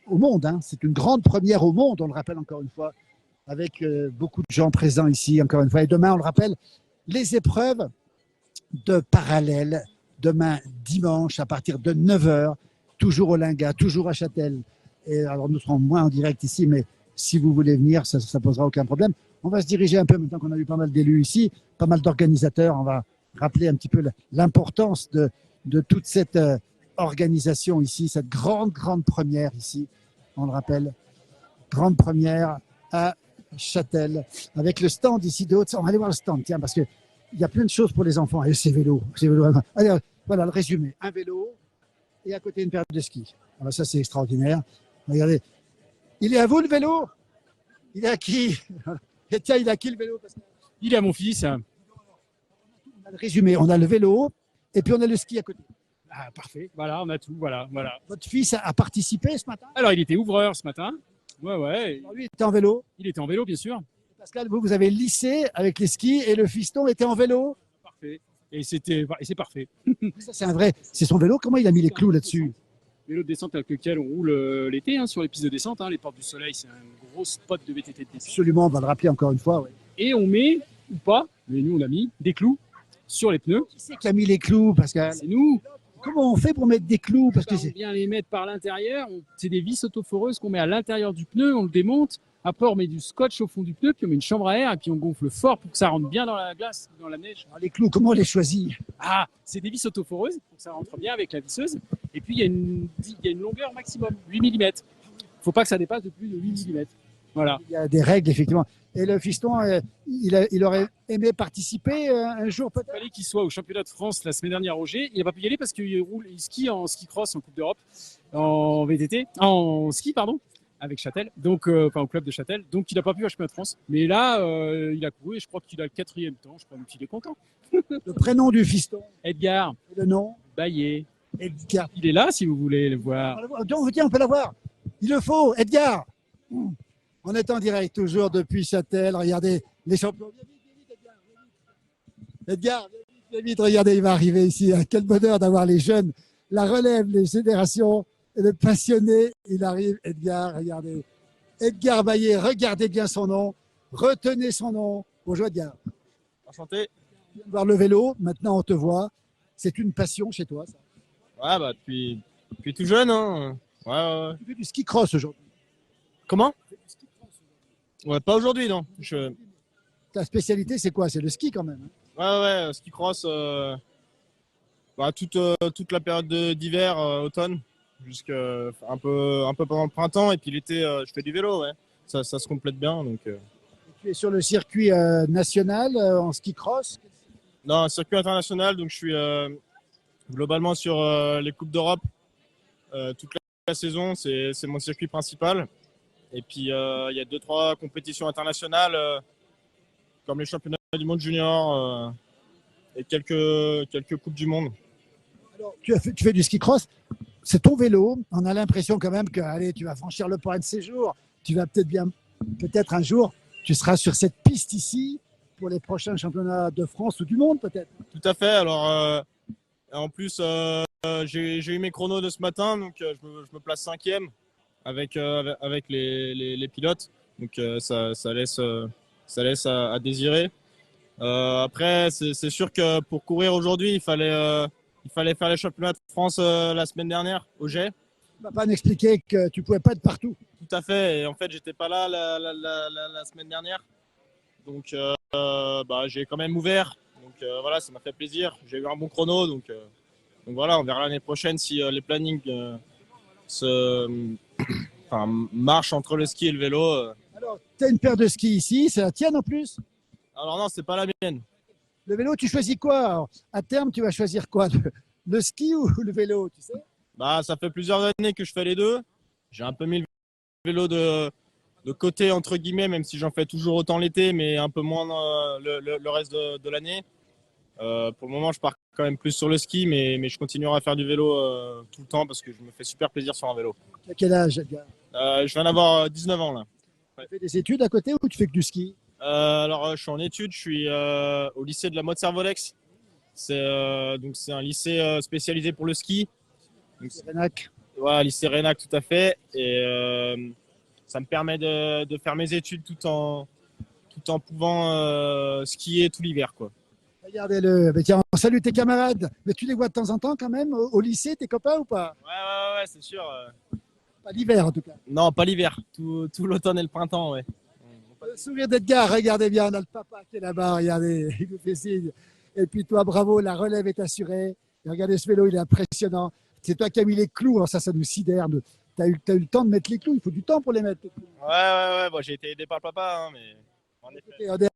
monde. Hein. C'est une grande première au monde, on le rappelle encore une fois, avec beaucoup de gens présents ici, encore une fois. Et demain, on le rappelle, les épreuves de parallèle, demain dimanche à partir de 9h, toujours au Linga, toujours à Châtel. Et alors nous serons moins en direct ici, mais si vous voulez venir, ça ne posera aucun problème. On va se diriger un peu, maintenant qu'on a eu pas mal d'élus ici, pas mal d'organisateurs, on va rappeler un petit peu l'importance de toute cette organisation ici, cette grande première ici, on le rappelle, grande première à Châtel, avec le stand ici de Haute. On va aller voir le stand, tiens, parce qu'il y a plein de choses pour les enfants. Et ces vélos. Allez, voilà le résumé. Un vélo et à côté une paire de skis. Alors ça, c'est extraordinaire. Regardez. Il est à vous le vélo? Il est à qui? Et tiens, il est à qui le vélo? Il est à mon fils. On a le résumé. On a le vélo et puis on a le ski à côté. Ah, parfait. Voilà, on a tout. Voilà. Votre fils a participé ce matin? Alors, il était ouvreur ce matin. Ouais. Alors, lui, il était en vélo? Il était en vélo, bien sûr. Pascal, vous avez lissé avec les skis et le fiston était en vélo? Parfait. Et c'est parfait. Ça, c'est un vrai. C'est son vélo. Comment il a mis les clous là-dessus? Vélo de descente avec lequel on roule l'été sur les pistes de descente. Les Portes du Soleil, c'est un gros spot de VTT de descente. Absolument, on va le rappeler encore une fois. Ouais. Et on met, ou pas, mais nous on a mis des clous sur les pneus. Qui c'est qui a mis les clous, Pascal? C'est nous. Comment on fait pour mettre des clous? Parce que on vient les mettre par l'intérieur. C'est des vis autoforeuses qu'on met à l'intérieur du pneu, on le démonte. Après, on met du scotch au fond du pneu, puis on met une chambre à air, et puis on gonfle fort pour que ça rentre bien dans la glace, dans la neige. Alors, les clous, comment on les choisit? Ah, c'est des vis autoforeuses, pour que ça rentre bien avec la visseuse. Et puis, il y a une longueur maximum, 8 mm. Il ne faut pas que ça dépasse de plus de 8 mm. Voilà. Il y a des règles, effectivement. Et le fiston, il aurait aimé participer un jour peut-être? Il fallait qu'il soit au championnat de France la semaine dernière, Roger. Il n'a pas pu y aller parce qu'il skie en ski cross en Coupe d'Europe, en VTT, en ski, pardon, avec Châtel, donc au club de Châtel. Donc il n'a pas pu au championnat de France. Mais là, il a couru et je crois qu'il a le 4e temps. Je crois qu'il est content. Le prénom du fiston? Edgar. Et le nom? Baillet. Edgar. Il est là si vous voulez le voir. On peut l'avoir. Il le faut, Edgar. On est en direct toujours depuis Châtel. Regardez les champions. Edgar, viens vite, regardez, il va arriver ici. Quel bonheur d'avoir les jeunes, la relève, les générations, et le passionné. Il arrive, Edgar, regardez. Edgar Baillet, regardez bien son nom. Retenez son nom. Bonjour Edgar. Enchanté. Tu viens de voir le vélo, maintenant on te voit. C'est une passion chez toi, ça? Ouais, bah depuis tout jeune. Hein. Ouais. Tu fais du ski cross aujourd'hui? Comment? Ouais, pas aujourd'hui, non. Ta spécialité, c'est quoi? C'est le ski quand même. Ouais, ski cross. Toute la période d'hiver, automne, jusqu'à un peu pendant le printemps, et puis l'été, je fais du vélo. Ouais. Ça se complète bien. Donc. Tu es sur le circuit national en ski cross? Non, un circuit international. Donc je suis globalement sur les coupes d'Europe toute la saison. C'est mon circuit principal. Et puis, il y a 2-3 compétitions internationales, comme les championnats du monde junior et quelques coupes du monde. Tu fais du ski cross, c'est ton vélo. On a l'impression quand même que allez, tu vas franchir le point de séjour. Tu vas peut-être un jour, tu seras sur cette piste ici pour les prochains championnats de France ou du monde peut-être. Tout à fait. Alors, en plus, j'ai eu mes chronos de ce matin, donc je me place cinquième avec les pilotes. Donc ça laisse à désirer. Après, c'est sûr que pour courir aujourd'hui, il fallait faire les championnats de France la semaine dernière au GET. Tu vas pas m'expliquer que tu pouvais pas être partout. Tout à fait. Et en fait, j'étais pas là la semaine dernière. Donc, j'ai quand même ouvert. Donc voilà, ça m'a fait plaisir. J'ai eu un bon chrono. Donc voilà, on verra l'année prochaine si les plannings marchent entre le ski et le vélo. Alors, tu as une paire de skis ici, c'est la tienne en plus? Alors non, c'est pas la mienne. Le vélo, tu choisis quoi? Alors, à terme, tu vas choisir quoi? Le ski ou le vélo, tu sais? Ça fait plusieurs années que je fais les deux. J'ai un peu mis le vélo de côté, entre guillemets, même si j'en fais toujours autant l'été, mais un peu moins le reste de l'année. Pour le moment, je pars quand même plus sur le ski, mais je continuerai à faire du vélo tout le temps parce que je me fais super plaisir sur un vélo. Tu as quel âge, Edgar? Je viens d'avoir 19 ans là. Tu fais des études à côté ou tu fais que du ski? Alors, je suis en études, je suis au lycée de la Motte-Servolex. C'est un lycée spécialisé pour le ski. Rénac. Ouais, lycée Rénac, tout à fait. Et ça me permet de faire mes études tout en pouvant skier tout l'hiver, quoi. Regardez-le. Mais tiens, on salue tes camarades. Mais tu les vois de temps en temps quand même au lycée, tes copains ou pas? Ouais, c'est sûr. Pas l'hiver en tout cas. Non, pas l'hiver. Tout l'automne et le printemps, ouais. Le sourire d'Edgar, regardez bien, on a le papa qui est là-bas, regardez, il nous fait signe. Et puis toi, bravo, la relève est assurée. Et regardez ce vélo, il est impressionnant. C'est toi qui as mis les clous, alors ça nous sidère. Tu as eu le temps de mettre les clous, il faut du temps pour les mettre. Ouais, bon, j'ai été aidé par le papa, mais en effet. On est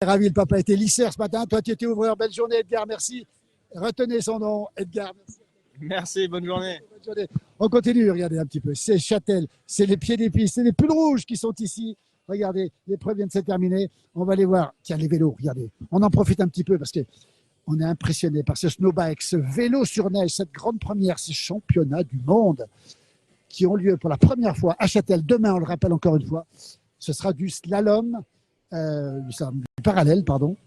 ravis, le papa était lycéen ce matin, toi tu étais ouvreur. Belle journée Edgar, merci. Retenez son nom, Edgar, merci. Merci, bonne journée. Bonne journée. On continue, regardez un petit peu. C'est Châtel, c'est les pieds des pistes, c'est les pulls rouges qui sont ici. Regardez, l'épreuve vient de se terminer. On va les voir. Tiens, les vélos, regardez. On en profite un petit peu parce qu'on est impressionné par ce snowbike, ce vélo sur neige, cette grande première, ces championnats du monde qui ont lieu pour la première fois à Châtel. Demain, on le rappelle encore une fois, ce sera du slalom, du parallèle, pardon,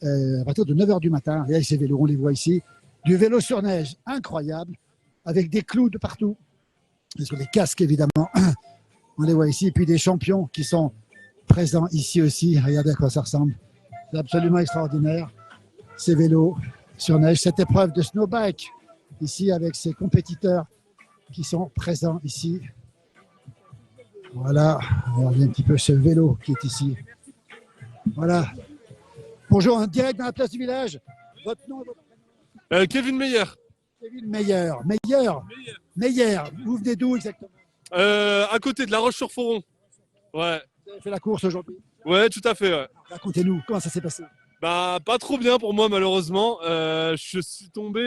à partir de 9h du matin. Regardez ces vélos, on les voit ici. Du vélo sur neige, incroyable, avec des clous de partout. Et sur les casques, évidemment. On les voit ici. Et puis des champions qui sont présents ici aussi. Regardez à quoi ça ressemble. C'est absolument extraordinaire. Ces vélos sur neige, cette épreuve de snowbike ici avec ces compétiteurs qui sont présents ici. Voilà, regardez un petit peu ce vélo qui est ici. Voilà. Bonjour, en direct dans la place du village. Votre nom et votre prénom? Kevin Meyer. Kevin Meyer. Meyer. Vous venez d'où exactement? À côté de La Roche-sur-Foron. Ouais. Vous avez fait la course aujourd'hui? Ouais, tout à fait. Ouais. Racontez-nous, comment ça s'est passé? Bah, pas trop bien pour moi, malheureusement. Je suis tombé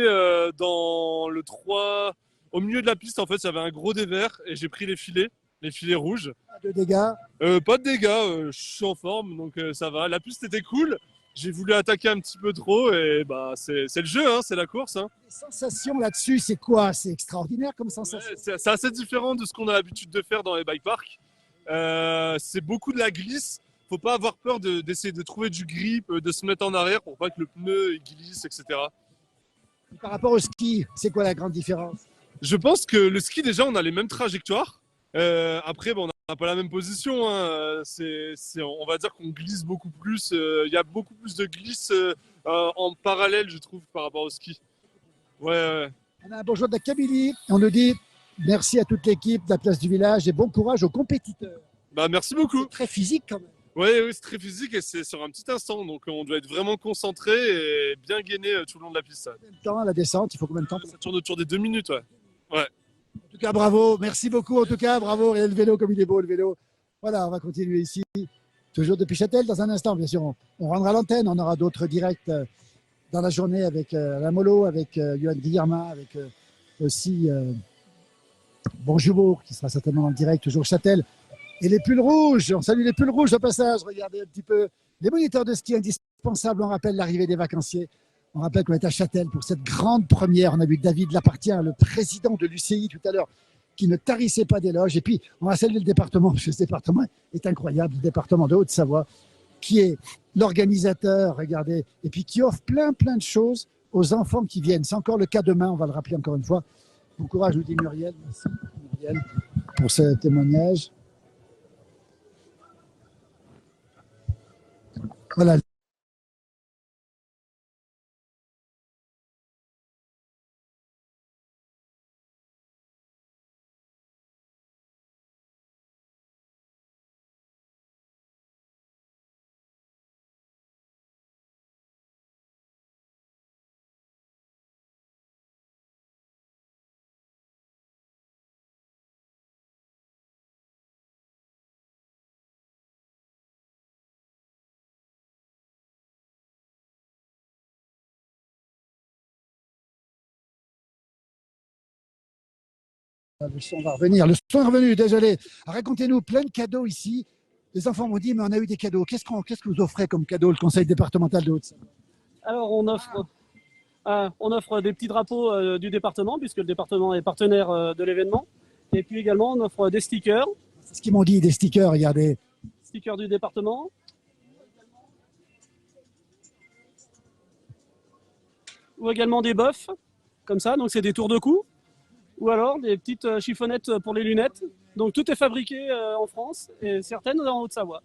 dans le 3. Au milieu de la piste, en fait, il y avait un gros dévers et j'ai pris les filets rouges. Pas de dégâts? Pas de dégâts, je suis en forme, donc ça va. La piste était cool. J'ai voulu attaquer un petit peu trop et bah c'est le jeu, hein, c'est la course. Hein. Les sensations là-dessus, c'est quoi? C'est extraordinaire comme sensation. Ouais, c'est assez différent de ce qu'on a l'habitude de faire dans les bike parks. C'est beaucoup de la glisse. Faut pas avoir peur d'essayer de trouver du grip, de se mettre en arrière pour pas que le pneu il glisse, etc. Et par rapport au ski, c'est quoi la grande différence? Je pense que le ski, déjà, on a les mêmes trajectoires. Après, bon, on n'a pas la même position. Hein. On va dire qu'on glisse beaucoup plus. Il y a beaucoup plus de glisse en parallèle, je trouve, par rapport au ski. Ouais. On a un bonjour de la Kabylie. On nous dit merci à toute l'équipe de la place du village et bon courage aux compétiteurs. Bah, merci beaucoup. C'est très physique quand même. Oui, c'est très physique et c'est sur un petit instant. Donc, on doit être vraiment concentré et bien gainé tout le long de la piste. Combien de temps la descente? Il faut combien de temps? Ça tourne autour des 2 minutes, ouais. En tout cas, bravo. Merci beaucoup. En tout cas, bravo. Et le vélo, comme il est beau, le vélo. Voilà, on va continuer ici. Toujours depuis Châtel. Dans un instant, bien sûr, on rendra l'antenne. On aura d'autres directs dans la journée avec Alain Mollo, avec Johan Guillermin, avec aussi Bonjour, qui sera certainement en direct, toujours Châtel. Et les pulls rouges. On salue les pulls rouges au passage. Regardez un petit peu. Les moniteurs de ski indispensables. On rappelle l'arrivée des vacanciers. On rappelle qu'on est à Châtel pour cette grande première. On a vu David Lapartien, le président de l'UCI tout à l'heure, qui ne tarissait pas d'éloges. Et puis, on va saluer le département, parce que ce département est incroyable, le département de Haute-Savoie, qui est l'organisateur, regardez, et puis qui offre plein de choses aux enfants qui viennent. C'est encore le cas demain, on va le rappeler encore une fois. Bon courage, nous dit Muriel. Merci Muriel pour ce témoignage. Voilà. Le son va revenir. Le son est revenu, désolé. Racontez-nous plein de cadeaux ici. Les enfants m'ont dit, mais on a eu des cadeaux. Qu'est-ce que vous offrez comme cadeau, le conseil départemental de Haute-Savoie? Alors, on offre des petits drapeaux du département, puisque le département est partenaire de l'événement. Et puis également, on offre des stickers. C'est ce qu'ils m'ont dit, des stickers, regardez. Stickers du département. Ou également des bofs, comme ça. Donc, c'est des tours de cou. Ou alors des petites chiffonnettes pour les lunettes. Donc tout est fabriqué en France et certaines en Haute-Savoie.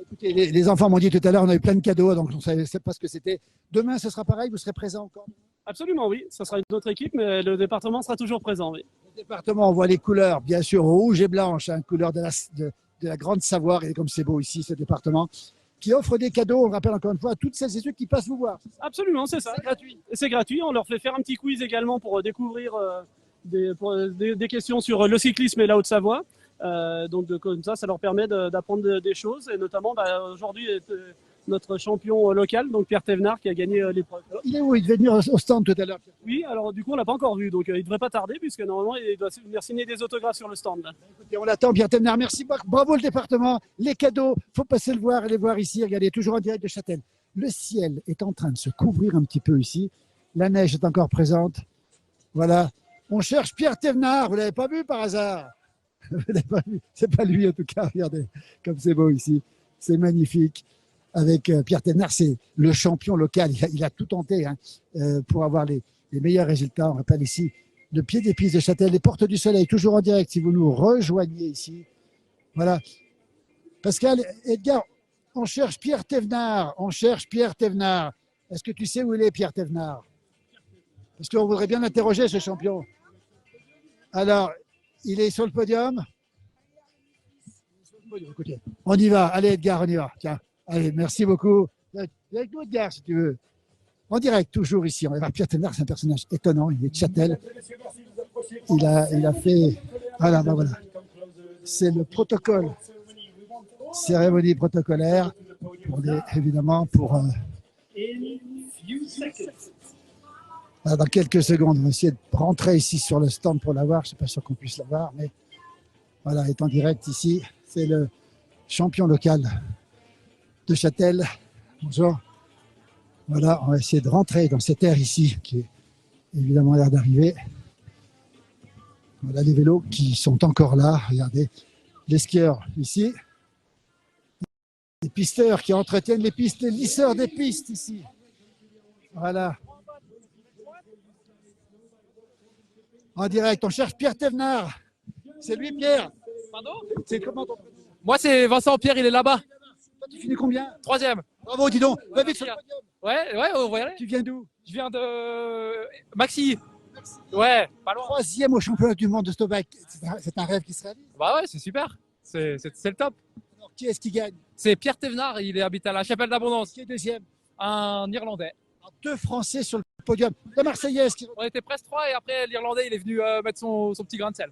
Écoutez, les enfants m'ont dit tout à l'heure, on a eu plein de cadeaux, donc on ne savait pas ce que c'était. Demain, ce sera pareil, vous serez présent encore? Absolument, oui. Ça sera une autre équipe, mais le département sera toujours présent, oui. Le département, on voit les couleurs, bien sûr, rouge et blanche, hein, couleur de la Grande Savoie, et comme c'est beau ici, ce département, qui offre des cadeaux, on rappelle encore une fois, à toutes celles et ceux qui passent vous voir. Absolument, c'est ça. C'est gratuit. C'est gratuit, on leur fait faire un petit quiz également pour découvrir des questions sur le cyclisme et la Haute-Savoie. Donc comme ça leur permet d'apprendre des choses, et notamment aujourd'hui notre champion local, donc Pierre Thévenard, qui a gagné l'épreuve. Il est où? Il devait venir au stand tout à l'heure. Oui, alors du coup on l'a pas encore vu, donc il ne devrait pas tarder, puisque normalement il doit venir signer des autographes sur le stand. Là. Écoutez, on l'attend, Pierre Thévenard, merci, bravo le département, les cadeaux, faut passer le voir et les voir ici, regardez, toujours en direct de Châtel. Le ciel est en train de se couvrir un petit peu ici, la neige est encore présente, voilà. On cherche Pierre Thévenard, vous ne l'avez pas vu par hasard? Vous l'avez pas vu? C'est pas lui en tout cas, regardez, comme c'est beau ici, c'est magnifique. Avec Pierre Thévenard, c'est le champion local, il a tout tenté hein, pour avoir les meilleurs résultats. On rappelle ici le pied des pistes de Châtel, les portes du soleil, toujours en direct si vous nous rejoignez ici. Voilà. Pascal, Edgar, on cherche Pierre Thévenard, Est-ce que tu sais où il est, Pierre Thévenard? Parce qu'on voudrait bien interroger ce champion. Alors, il est sur le podium. Écoutez, on y va. Allez, Edgar, on y va. Tiens, allez, merci beaucoup. Viens avec nous, Edgar, si tu veux. En direct, toujours ici. On va voir Pierre Thévenard, c'est un personnage étonnant. Il est de Châtel. Il a fait... Voilà, voilà. C'est le protocole. Cérémonie protocolaire. Évidemment, pour... Dans quelques secondes, on va essayer de rentrer ici sur le stand pour la voir. Je ne suis pas sûr qu'on puisse la voir, mais voilà, est en direct ici. C'est le champion local de Châtel. Bonjour. Voilà, on va essayer de rentrer dans cette aire ici, qui est évidemment l'air d'arriver. Voilà les vélos qui sont encore là. Regardez, les skieurs ici. Les pisteurs qui entretiennent les pistes, les lisseurs des pistes ici. Voilà. En direct, on cherche Pierre Thévenard. C'est lui, Pierre. Pardon? C'est comment ton... Moi, c'est Vincent Pierre, il est là-bas. Toi, tu finis combien? 3e. Bravo, dis donc. Va vite sur le podium. Ouais, on va y aller. Tu viens d'où? Je viens de Maxi. Ouais, pas loin. 3e au championnat du monde de snowbike. C'est un rêve qui se réalise. Bah ouais, c'est super. C'est le top. Alors, qui est-ce qui gagne? C'est Pierre Thévenard, il habite à la Chapelle d'Abondance. Qui est deuxième? Un Irlandais. Alors, 2 Français sur le podium. La Marseillaise qui... On était presque 3 et après l'Irlandais il est venu mettre son petit grain de sel.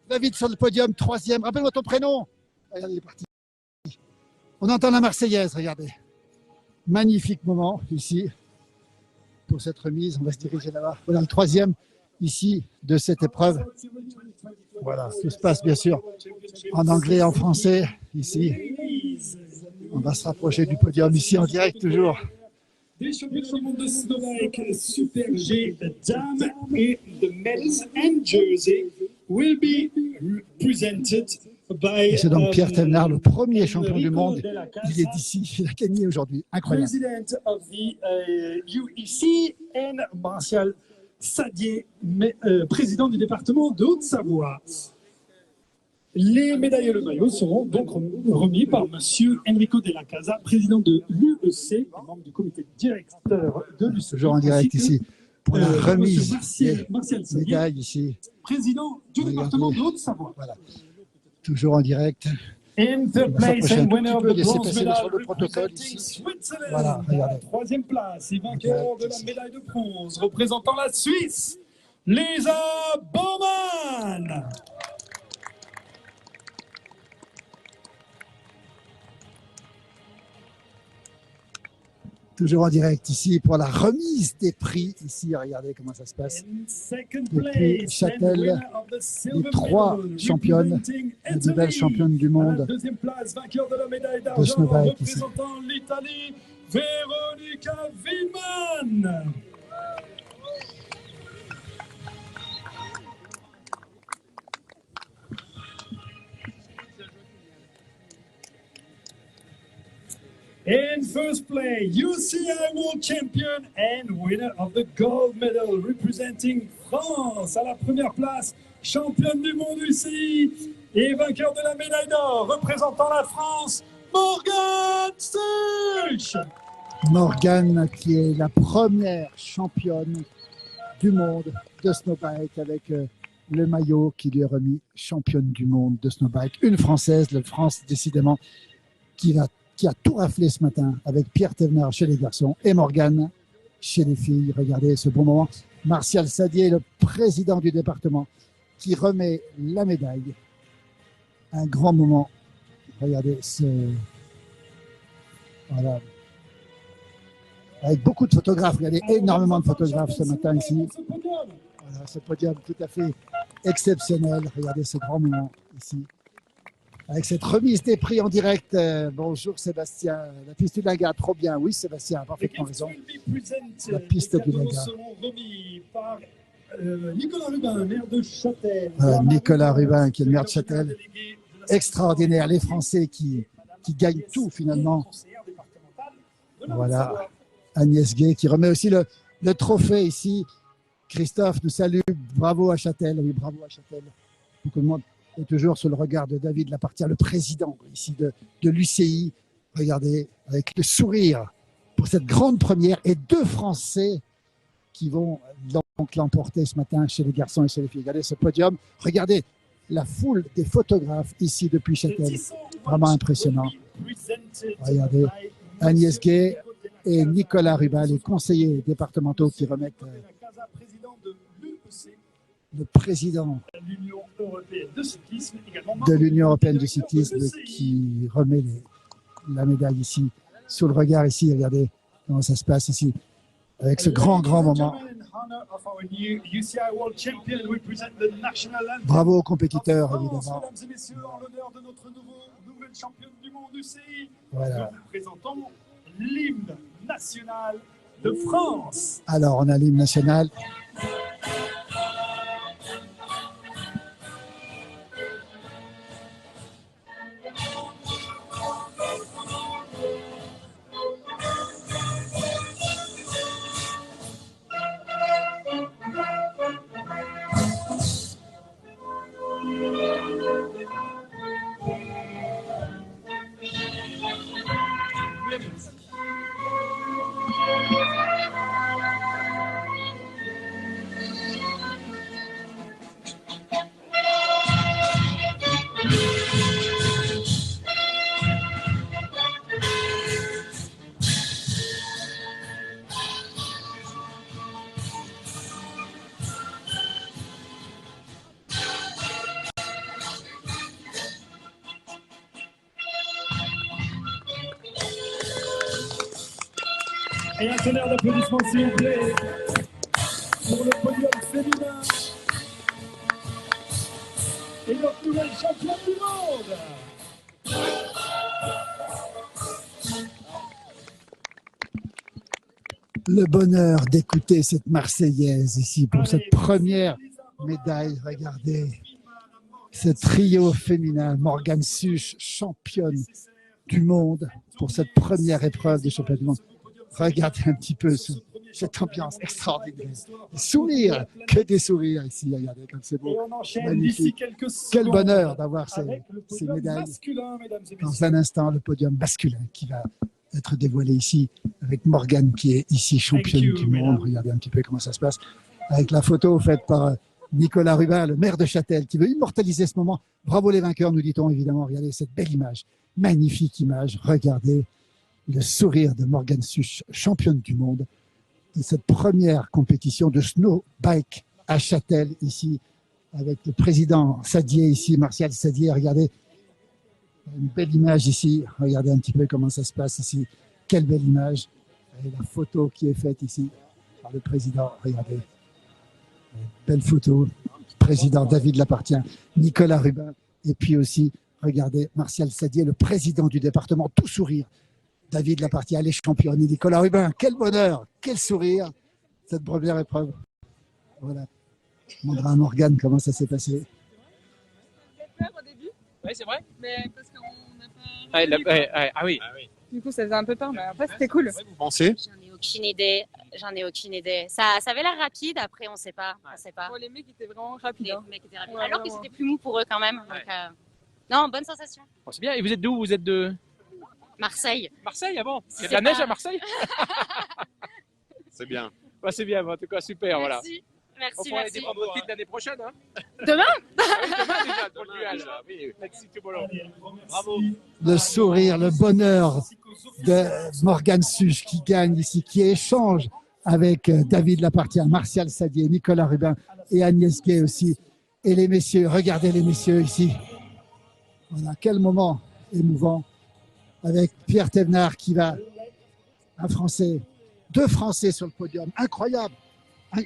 Va vite sur le podium, 3e. Rappelle-moi ton prénom. Regardez, il est parti. On entend la Marseillaise, regardez. Magnifique moment ici pour cette remise. On va se diriger là-bas. Voilà le 3e ici de cette épreuve. Voilà, tout se passe bien sûr en anglais et en français ici. On va se rapprocher du podium ici en direct toujours des championnats du monde de snowbike Super G Dames et the medals and jersey will be presented by Et c'est donc Pierre Thévenard, le premier champion du monde. Il est d'ici, il a gagné aujourd'hui. Incroyable. President of the UEC and Martial Sadier, président du département de Haute-Savoie. Les médailles et le maillot seront donc remis par Monsieur Enrico Della Casa, président de l'UEC, membre du comité directeur de l'UEC. Toujours en direct ici pour la remise Martial des médailles ici. Président du département de Haute-Savoie. Voilà. Toujours en direct. In third On va place s'approcher un and tout winner petit of peu, the laisser bronze passer medal sur le protocole representing ici. Switzerland. Voilà, regardez. Troisième place et vainqueur de la médaille de bronze représentant la Suisse, Lisa Bowman. Toujours en direct ici pour la remise des prix. Ici, regardez comment ça se passe. Depuis Châtel, les 3 championnes, les nouvelles championnes du monde Deuxième place, vainqueur de la médaille de d'argent snowbike ici. représentant l'Italie, Veronica Wiman. In first place, UCI World Champion and winner of the gold medal representing France. À la première place, championne du monde UCI et vainqueur de la médaille d'or représentant la France, Morgane Sulch. Morgane qui est la première championne du monde de snowbike avec le maillot qui lui est remis championne du monde de snowbike. Une Française, la France décidément, qui a tout raflé ce matin avec Pierre Thévenard chez les garçons et Morgane chez les filles. Regardez ce bon moment. Martial Sadier, le président du département, qui remet la médaille. Un grand moment. Regardez ce... Voilà. Avec beaucoup de photographes. Regardez, énormément de photographes ce matin ici. Voilà, ce podium tout à fait exceptionnel. Regardez ce grand moment ici. Avec cette remise des prix en direct. Bonjour Sébastien. La piste du Linga, trop bien. Oui Sébastien, parfaitement raison. La piste du Linga. Par Nicolas Rubin, maire de Châtel. Nicolas Rubin, qui est le maire de Châtel. Extraordinaire. Les Français qui gagnent tout finalement. Voilà. Agnès Gay qui remet aussi le trophée ici. Christophe nous salue. Bravo à Châtel. Oui, bravo à Châtel. Beaucoup de monde. Et toujours sur le regard de David Lapartière, le président ici de l'UCI. Regardez, avec le sourire pour cette grande première et 2 Français qui vont donc l'emporter ce matin chez les garçons et chez les filles. Regardez ce podium. Regardez la foule des photographes ici depuis Châtel. Vraiment impressionnant. Regardez Agnès Gay et Nicolas Rubin, les conseillers départementaux qui remettent le président de l'Union européenne de cyclisme qui remet la médaille ici, sous le regard ici. Regardez comment ça se passe ici, avec ce grand moment. Bravo aux compétiteurs, évidemment. Mesdames et messieurs, en l'honneur de notre nouvelle championne du monde UCI, voilà. nous présentons l'hymne national de France. Alors, on a l'hymne national. Et un tonnerre d'applaudissements, s'il vous plaît, pour le podium féminin et notre nouvelle championne du monde. Le bonheur d'écouter cette Marseillaise ici pour cette première médaille. Regardez, ce trio féminin, Morgane Such, championne du monde pour cette première épreuve des championnats du monde. Regardez un petit peu cette ambiance extraordinaire. Des sourires, que des sourires ici. Regardez comme c'est beau, magnifique. Quel bonheur d'avoir ces médailles. Dans un instant, le podium masculin qui va être dévoilé ici avec Morgane qui est ici championne du monde. Regardez un petit peu comment ça se passe avec la photo faite par Nicolas Rubin, le maire de Châtel, qui veut immortaliser ce moment. Bravo les vainqueurs, nous dit-on évidemment. Regardez cette belle image, magnifique image. Regardez le sourire de Morgane Such, championne du monde de cette première compétition de snowbike à Châtel, ici, avec le président Sadier, ici, Martial Sadier. Regardez, une belle image ici. Regardez un petit peu comment ça se passe ici. Quelle belle image. Et la photo qui est faite ici par le président. Regardez. Belle photo. Président David Lapartien, Nicolas Rubin. Et puis aussi, regardez, Martial Sadier, le président du département, tout sourire. David Lapartien, les champions. Et Nicolas Rubin, quel bonheur, quel sourire, cette première épreuve. Voilà. On demandera à Morgane comment ça s'est passé. Peur au début, Oui, c'est vrai. mais parce qu'on n'a pas. Ah oui. Du coup, ça faisait un peu peur, mais après, c'était cool. Vous pensez? Aucune idée, j'en ai aucune idée. Ça avait l'air rapide, après on sait pas. Bon, les mecs étaient vraiment rapides. Les mecs étaient rapides. Ouais, Alors que vraiment. c'était plus mou pour eux quand même. Donc, non, bonne sensation. Bon, c'est bien. Et vous êtes d'où? Vous êtes de Marseille. Marseille, avant. Il y a de C'est la neige pas- à Marseille? C'est bien. Bah, c'est bien, en tout cas, super. Voilà. Merci. On Merci, pourra merci. défendre votre titre l'année prochaine. Hein. Demain Ah oui, demain déjà, pour le duel. Oui, merci tout bon. Bravo. Le sourire, le bonheur de Morgane Such qui gagne ici, qui échange avec David Lapartien, Martial Sadier, Nicolas Rubin et Agnès Gay aussi. Et les messieurs, regardez les messieurs ici. Voilà, quel moment émouvant avec Pierre Thévenard qui va, un Français, 2 Français sur le podium, incroyable.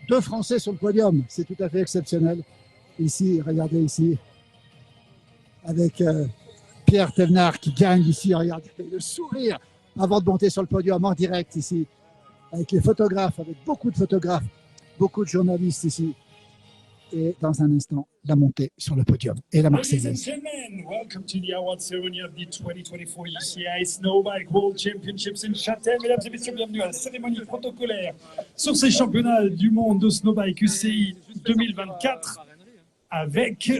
2 Français sur le podium, c'est tout à fait exceptionnel. Ici, regardez ici, avec Pierre Thévenard qui gagne ici, regardez le sourire avant de monter sur le podium en direct ici, avec les photographes, avec beaucoup de photographes, beaucoup de journalistes ici. Et dans un instant, la montée sur le podium et la Ladies and Marseillaise. gentlemen, welcome to the award ceremony of the 2024 UCI Snowbike World Championships in Châtel. Mesdames et messieurs, bienvenue à la cérémonie protocolaire sur ces championnats du monde de snowbike UCI 2024 avec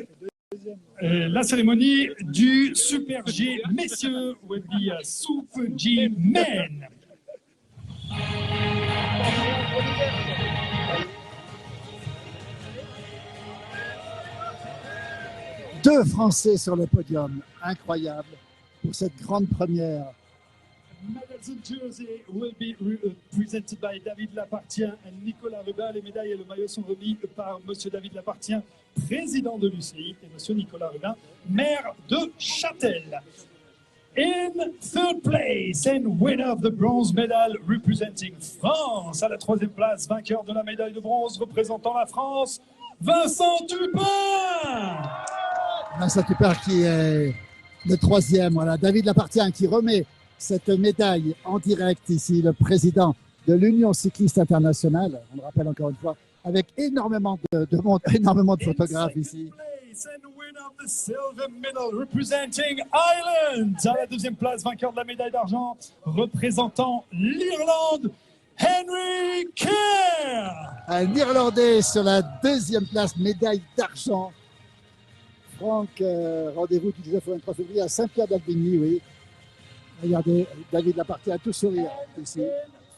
la cérémonie du Super G messieurs ou the Super G men. Deux Français sur le podium, incroyable pour cette grande première. Medals and jersey will be presented by David Lapartien et Nicolas Rubin. Les médailles et le maillot sont remis par Monsieur David Lapartien, président de l'UCI, et Monsieur Nicolas Rubin, maire de Châtel. In third place and winner of the bronze medal representing France. À la 3e place, vainqueur de la médaille de bronze représentant la France, Vincent Tupin. Vincent Tupin qui est le 3e. Voilà, David Lapartien qui remet cette médaille en direct ici, le président de l'Union cycliste internationale. On le rappelle encore une fois, avec énormément de monde, énormément de photographes ici. And winner of the silver medal representing Ireland. À la 2e place, vainqueur de la médaille d'argent représentant l'Irlande, Henry Kerr. Un Irlandais sur la 2e place, médaille d'argent. Franck, rendez-vous du 19 au 23 février à Saint-Pierre-d'Albigny, oui. Regardez, David Lapartien a tout sourire ici.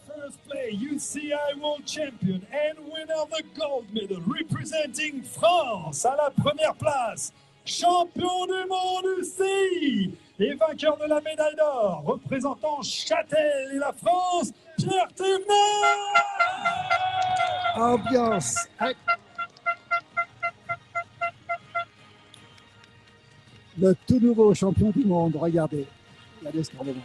First place, UCI World Champion and winner of the gold medal representing France. À la 1re place, champion du monde UCI et vainqueur de la médaille d'or représentant Châtel et la France, Pierre Thévenard. Ambiance. Le tout nouveau champion du monde, regardez. Regardez ce qu'on demande.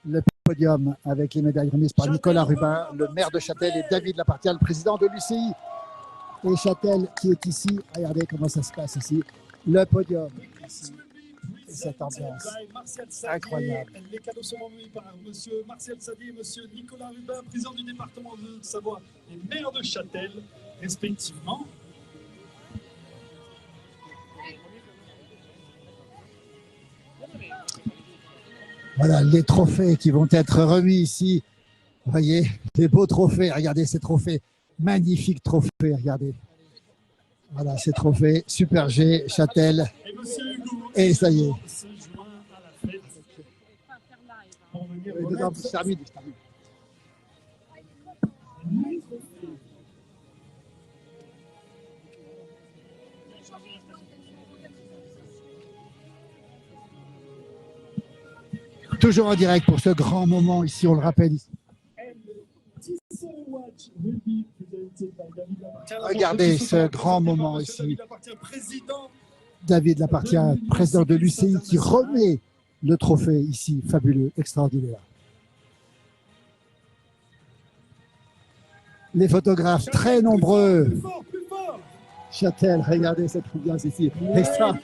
Le podium avec les médailles remises par Nicolas Rubin, le maire de Châtel, et David Lapartia, le président de l'UCI. Et Châtel qui est ici, regardez comment ça se passe ici, le podium ici, et cette ambiance incroyable. Les cadeaux sont remis par M. Martial Sadier et M. Nicolas Rubin, président du département de Savoie et maire de Châtel, respectivement. Voilà les trophées qui vont être remis ici. Vous voyez, des beaux trophées. Regardez ces trophées. Magnifiques trophées, regardez. Voilà ces trophées. Super G, Châtel. Et ça y est. Je termine. Toujours en direct pour ce grand moment ici, on le rappelle ici. Regardez ce grand moment ici. David Lapartia, président de l'UCI, qui remet le trophée ici, fabuleux, extraordinaire. Les photographes très nombreux. Châtel, regardez cette ambiance ici. Et ça,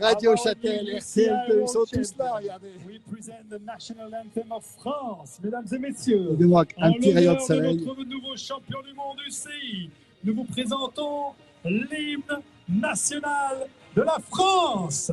Radio Châtel, RCL2, ils sont tous là, regardez. Mesdames et messieurs, Il nous manque un petit rayon de soleil. notre nouveau champion du monde UCI, nous vous présentons l'hymne national de la France.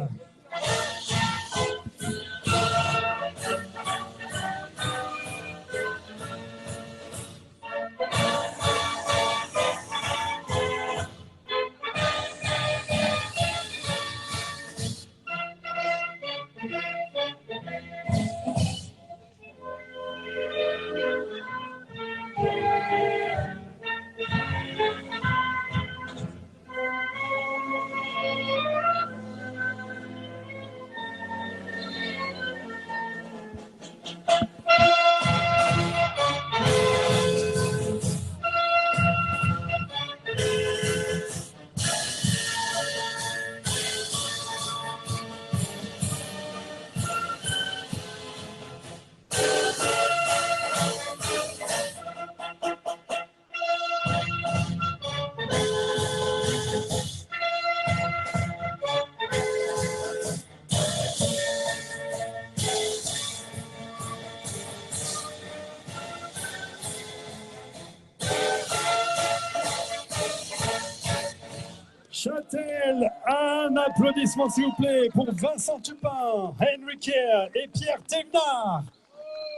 Châtel, un applaudissement s'il vous plaît pour Vincent Tupin, Henry Kerr et Pierre Thévenard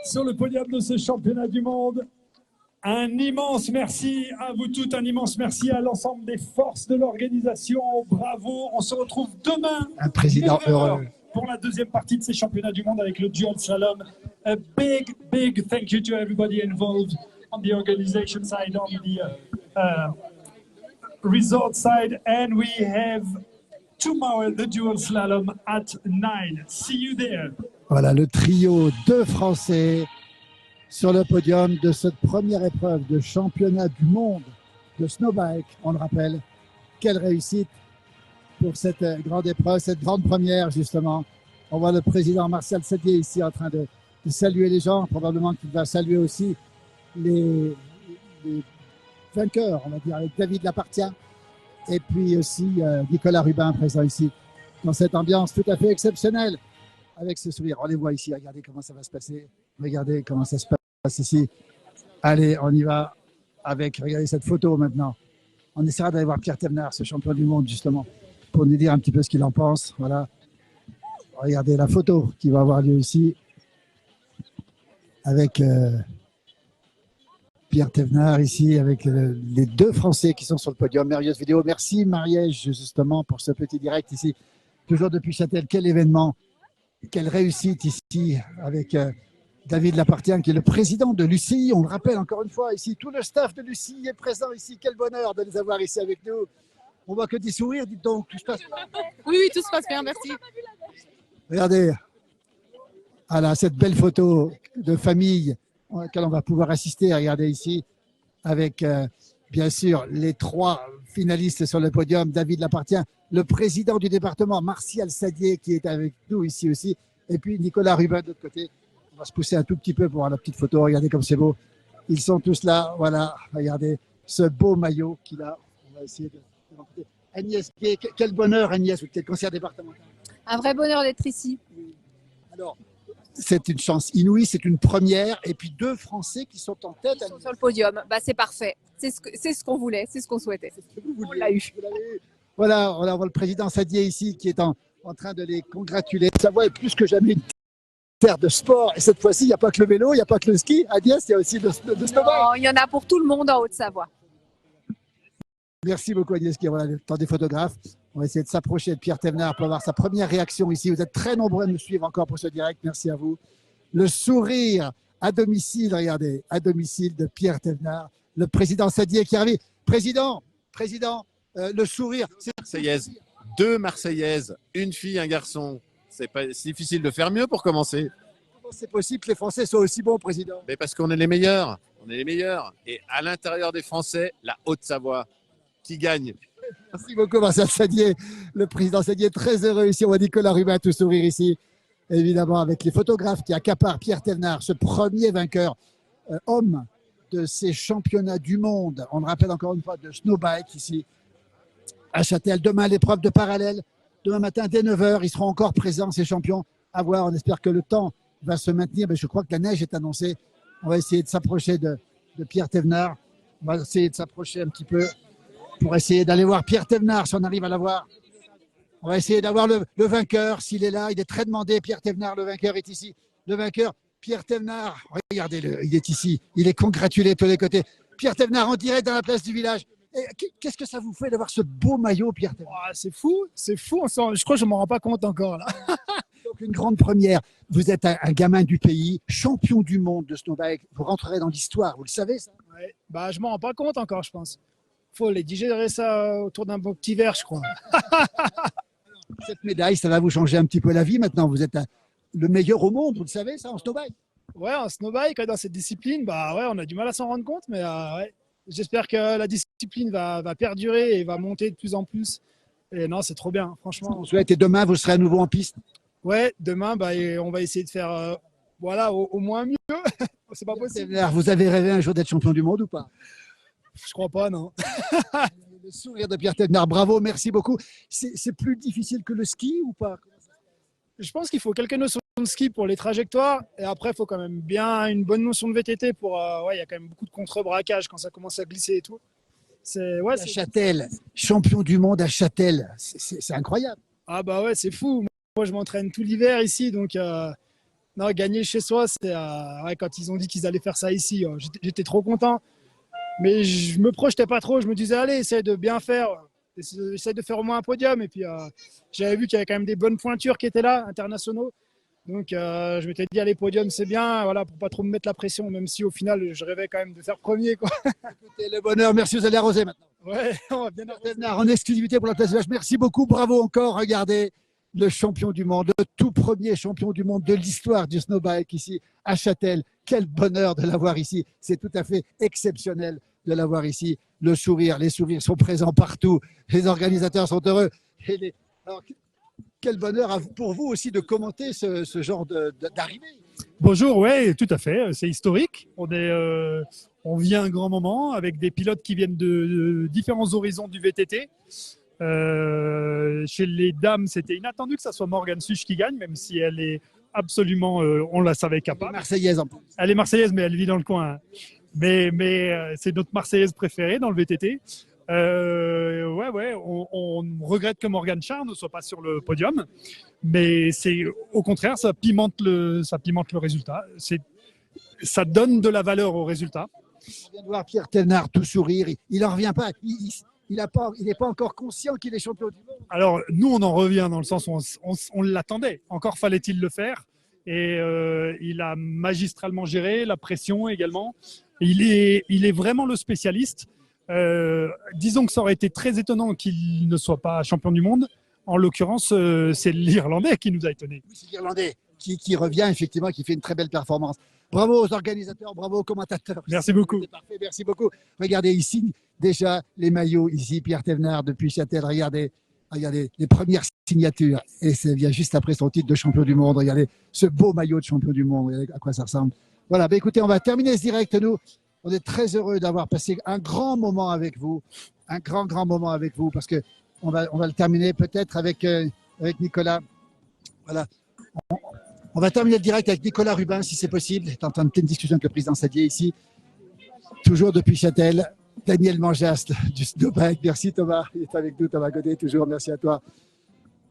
sur le podium de ce championnat du monde. Un immense merci à vous toutes, un immense merci à l'ensemble des forces de l'organisation. Bravo, on se retrouve demain. Un président 9 heures, heureux. pour la deuxième partie de ces championnats du monde avec le dual slalom. A big, big thank you to everybody involved on the organization side, on the resort side, and we have tomorrow the dual slalom at 9. See you there. Voilà le trio de Français sur le podium de cette première épreuve de championnat du monde de snowbike. On le rappelle, quelle réussite pour cette grande épreuve, cette grande première justement. On voit le président Martial Sadier ici en train de saluer les gens. Probablement qu'il va saluer aussi les vainqueurs, on va dire, avec David Lapartia et puis aussi Nicolas Rubin présent ici dans cette ambiance tout à fait exceptionnelle avec ce sourire. On les voit ici, regardez comment ça va se passer, regardez comment ça se passe ici. Allez, on y va avec, regardez cette photo maintenant. On essaiera d'aller voir Pierre Thévenard, ce champion du monde justement, pour nous dire un petit peu ce qu'il en pense. Voilà, regardez la photo qui va avoir lieu ici avec Pierre Thévenard ici, avec les deux Français qui sont sur le podium. Merveilleuse vidéo. Merci Mariège justement pour ce petit direct ici, toujours depuis Châtel. Quel événement, quelle réussite ici avec David Lapartia qui est le président de l'UCI. On le rappelle encore une fois ici, tout le staff de l'UCI est présent ici. Quel bonheur de les avoir ici avec nous. On voit que des sourires, dites donc. Tout se passe... Oui, tout se passe bien, merci. Regardez, voilà, cette belle photo de famille à laquelle on va pouvoir assister. Regardez ici, avec bien sûr les trois finalistes sur le podium, David Lapartia, le président du département, Martial Sadier, qui est avec nous ici aussi, Et puis Nicolas Rubin de l'autre côté. On va se pousser un tout petit peu pour voir la petite photo. Regardez comme c'est beau. Ils sont tous là. Voilà, regardez ce beau maillot qu'il a. On va essayer de... Agnès, quel bonheur Agnès, vous êtes conseillère départementale. Un vrai bonheur d'être ici. Alors, c'est une chance inouïe, c'est une première. Et puis 2 Français qui sont en tête. Ils sont sur le podium. Bah, c'est parfait. C'est ce qu'on voulait, c'est ce qu'on souhaitait. On l'a eu. Voilà, on voit le président Sadier ici qui est en train de les congratuler. Savoie est plus que jamais une terre de sport. Et cette fois-ci, il n'y a pas que le vélo, il n'y a pas que le ski. Agnès, il y a aussi le snowboard. Il y en a pour tout le monde en Haute-Savoie. Merci beaucoup Agnès. Voilà le temps des photographes. On va essayer de s'approcher de Pierre Thévenard pour avoir sa première réaction ici. Vous êtes très nombreux à nous suivre encore pour ce direct. Merci à vous. Le sourire à domicile, regardez, à domicile de Pierre Thévenard. Le président Sadier qui arrive. Président, le sourire. Marseillaise. 2 Marseillaises, une fille, un garçon. C'est difficile de faire mieux pour commencer. Comment c'est possible que les Français soient aussi bons, président? Mais parce qu'on est les meilleurs. On est les meilleurs. Et à l'intérieur des Français, la Haute-Savoie qui gagne. Merci beaucoup Marcel Sadier. Le président Sadier est très heureux ici. On voit Nicolas Rubin tout sourire ici. Évidemment avec les photographes qui accaparent Pierre Thévenard, ce premier vainqueur homme de ces championnats du monde. On le rappelle encore une fois de snowbike ici à Châtel. Demain, l'épreuve de parallèle. Demain matin, dès 9h, ils seront encore présents, ces champions. À voir, on espère que le temps va se maintenir. Mais je crois que la neige est annoncée. On va essayer de s'approcher de Pierre Thévenard. On va essayer de s'approcher un petit peu pour essayer d'aller voir Pierre Thévenard, si on arrive à l'avoir. On va essayer d'avoir le vainqueur, s'il est là. Il est très demandé, Pierre Thévenard. Le vainqueur est ici. Le vainqueur, Pierre Thévenard. Regardez-le, il est ici. Il est congratulé de tous les côtés. Pierre Thévenard en direct dans la place du village. Qu'est-ce que ça vous fait d'avoir ce beau maillot, Pierre Thévenard? C'est fou. Je crois que je ne m'en rends pas compte encore. Là. Donc une grande première. Vous êtes un gamin du pays, champion du monde de snowbike. Vous rentrerez dans l'histoire, vous le savez ça? Ouais. Bah, je ne m'en rends pas compte encore, je pense. Il faut les digérer ça autour d'un beau petit verre, je crois. Cette médaille, ça va vous changer un petit peu la vie maintenant. Vous êtes le meilleur au monde, vous le savez ça, en snowbike? Ouais, en snowbike, dans cette discipline, bah ouais, on a du mal à s'en rendre compte, mais ouais. J'espère que la discipline va perdurer et va monter de plus en plus. Et non, c'est trop bien, franchement. Vous souhaitez demain, vous serez à nouveau en piste? Ouais, demain, on va essayer de faire au moins mieux. C'est pas possible. Vous avez rêvé un jour d'être champion du monde ou pas? Je crois pas, non. Le sourire de Pierre Thévenard, bravo, merci beaucoup. C'est plus difficile que le ski ou pas? Je pense qu'il faut quelques notions de ski pour les trajectoires et après il faut quand même bien une bonne notion de VTT pour il y a quand même beaucoup de contre-braquage quand ça commence à glisser et tout. C'est Châtel, champion du monde à Châtel, c'est incroyable. Ah bah ouais, c'est fou. Moi je m'entraîne tout l'hiver ici donc non, gagner chez soi c'est quand ils ont dit qu'ils allaient faire ça ici, j'étais trop content. Mais je me projetais pas trop, je me disais allez, essaye de bien faire. J'essaie de faire au moins un podium. Et puis, j'avais vu qu'il y avait quand même des bonnes pointures qui étaient là, internationaux. Donc, je m'étais dit, allez, podium, c'est bien, voilà, pour pas trop me mettre la pression, même si au final, je rêvais quand même de faire premier. Quoi. Écoutez, le bonheur, merci, vous allez arroser maintenant. Ouais, on va bien arroser. En exclusivité pour la place du village. Merci beaucoup, bravo encore. Regardez le champion du monde, le tout premier champion du monde de l'histoire du snowbike ici à Châtel. Quel bonheur de l'avoir ici. C'est tout à fait exceptionnel de l'avoir ici. Le sourire, les sourires sont présents partout. Les organisateurs sont heureux. Alors, quel bonheur pour vous aussi de commenter ce genre d'arrivée. Bonjour, oui, tout à fait. C'est historique. On vit un grand moment avec des pilotes qui viennent de différents horizons du VTT. Chez les dames, c'était inattendu que ça soit Morgane Such qui gagne, même si elle est absolument, on la savait capable. Elle est marseillaise en plus. Elle est marseillaise, mais elle vit dans le coin. Mais c'est notre marseillaise préférée dans le VTT. On regrette que Morgane Charr ne soit pas sur le podium, mais c'est au contraire, ça pimente le résultat. Ça donne de la valeur au résultat. On vient de voir Pierre Thévenard tout sourire. Il n'en revient pas. Il n'est pas encore conscient qu'il est champion du monde. Alors nous, on en revient dans le sens où on l'attendait. Encore fallait-il le faire. Et il a magistralement géré la pression également. Il est vraiment le spécialiste. Disons que ça aurait été très étonnant qu'il ne soit pas champion du monde. En l'occurrence, c'est l'Irlandais qui nous a étonnés. Oui, c'est l'Irlandais qui revient effectivement, qui fait une très belle performance. Bravo aux organisateurs, bravo aux commentateurs. Merci beaucoup. C'est parfait, merci beaucoup. Regardez ici déjà les maillots, ici Pierre Thévenard depuis Châtel. Regardez Regardez les premières signatures. Et c'est bien juste après son titre de champion du monde. Regardez ce beau maillot de champion du monde. Regardez à quoi ça ressemble. Voilà, écoutez, on va terminer ce direct. Nous, on est très heureux d'avoir passé un grand moment avec vous. Un grand moment avec vous parce que on va le terminer peut-être avec Nicolas. Voilà. On va terminer le direct avec Nicolas Rubin, si c'est possible. Il est en train de pleine discussion avec le président Sadier ici. Toujours depuis Châtel. Daniel Mangiast du Snowbike. Merci Thomas. Il est avec nous, Thomas Godet, toujours. Merci à toi.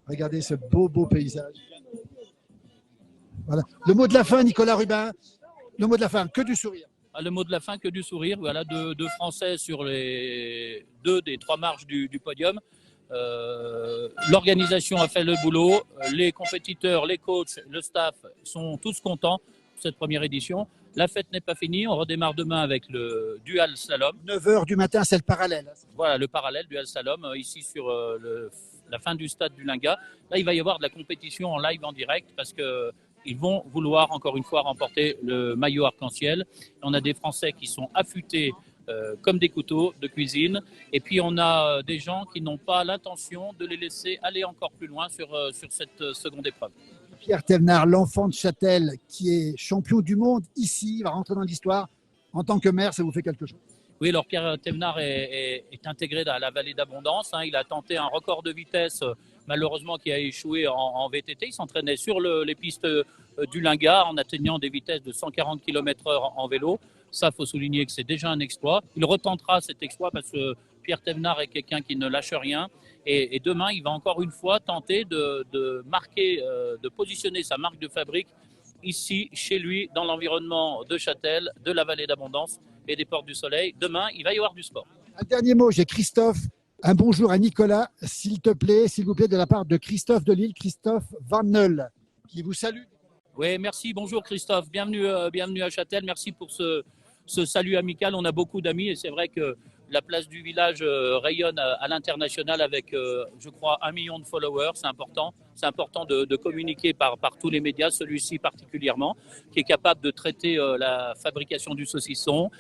Regardez ce beau paysage. Voilà. Le mot de la fin, Nicolas Rubin. Le mot de la fin, que du sourire. Le mot de la fin, que du sourire. Voilà, deux Français sur les 2 des 3 marches du podium. L'organisation a fait le boulot. Les compétiteurs, les coachs, le staff sont tous contents pour cette première édition. La fête n'est pas finie. On redémarre demain avec le dual slalom. 9h du matin, c'est le parallèle. Voilà, le parallèle, dual slalom, ici sur la fin du stade du Linga. Là, il va y avoir de la compétition en live, en direct, parce que ils vont vouloir encore une fois remporter le maillot arc-en-ciel. On a des Français qui sont affûtés comme des couteaux de cuisine. Et puis on a des gens qui n'ont pas l'intention de les laisser aller encore plus loin sur cette seconde épreuve. Pierre Thévenard, l'enfant de Châtel qui est champion du monde ici, va rentrer dans l'histoire. En tant que maire, ça vous fait quelque chose? Oui, alors Pierre Thévenard est intégré dans la vallée d'Abondance. Il a tenté un record de vitesse, malheureusement qui a échoué en VTT. Il s'entraînait sur les pistes du Linga en atteignant des vitesses de 140 km/h en vélo. Ça, il faut souligner que c'est déjà un exploit. Il retentera cet exploit parce que Pierre Thévenard est quelqu'un qui ne lâche rien. Et demain, il va encore une fois tenter de marquer, de positionner sa marque de fabrique ici, chez lui, dans l'environnement de Châtel, de la vallée d'Abondance et des Portes du Soleil. Demain, il va y avoir du sport. Un dernier mot, j'ai Christophe. Un bonjour à Nicolas, s'il te plaît, s'il vous plaît, de la part de Christophe de Lille, Christophe Van Neul, qui vous salue. Oui, merci. Bonjour Christophe. Bienvenue à Châtel. Merci pour ce salut amical. On a beaucoup d'amis et c'est vrai que la place du village rayonne à l'international avec, je crois, 1 million de followers. C'est important. C'est important de communiquer par tous les médias, celui-ci particulièrement, qui est capable de traiter la fabrication du saucisson,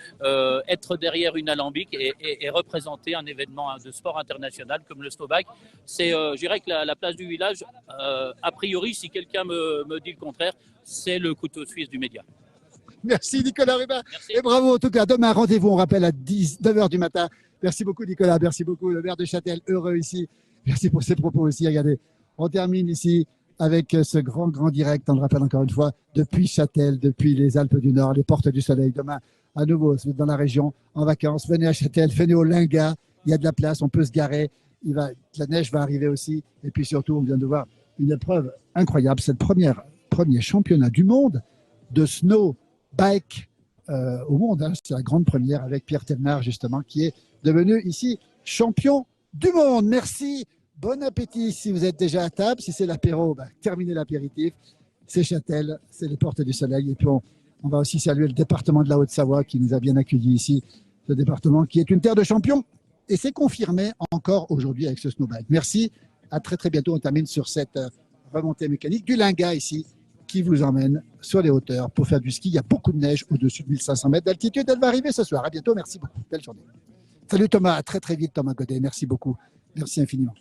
être derrière une alambic et représenter un événement de sport international comme le snowbike. C'est, je dirais que la place du village, a priori, si quelqu'un me dit le contraire, c'est le couteau suisse du média. Merci Nicolas Rubin. Et bravo en tout cas. Demain, rendez-vous, on rappelle à 9h du matin. Merci beaucoup Nicolas, merci beaucoup. Le maire de Châtel, heureux ici. Merci pour ses propos aussi. Regardez, on termine ici avec ce grand direct. On le rappelle encore une fois, depuis Châtel, depuis les Alpes du Nord, les Portes du Soleil. Demain, à nouveau, dans la région, en vacances. Venez à Châtel, venez au Linga. Il y a de la place, on peut se garer. La neige va arriver aussi. Et puis surtout, on vient de voir une épreuve incroyable. C'est le premier championnat du monde de snow bike au monde. C'est la grande première avec Pierre Thévenard, justement, qui est devenu ici champion du monde. Merci. Bon appétit si vous êtes déjà à table. Si c'est l'apéro, terminez l'apéritif. C'est Châtel, c'est les Portes du Soleil. Et puis, on va aussi saluer le département de la Haute-Savoie qui nous a bien accueillis ici. Ce département qui est une terre de champions. Et c'est confirmé encore aujourd'hui avec ce snowbike. Merci. À très, très bientôt. On termine sur cette remontée mécanique du Linga ici, qui vous emmène sur les hauteurs pour faire du ski. Il y a beaucoup de neige au-dessus de 1500 mètres d'altitude. Elle va arriver ce soir. À bientôt. Merci beaucoup. Belle journée. Salut Thomas. À très, très vite, Thomas Godet. Merci beaucoup. Merci infiniment.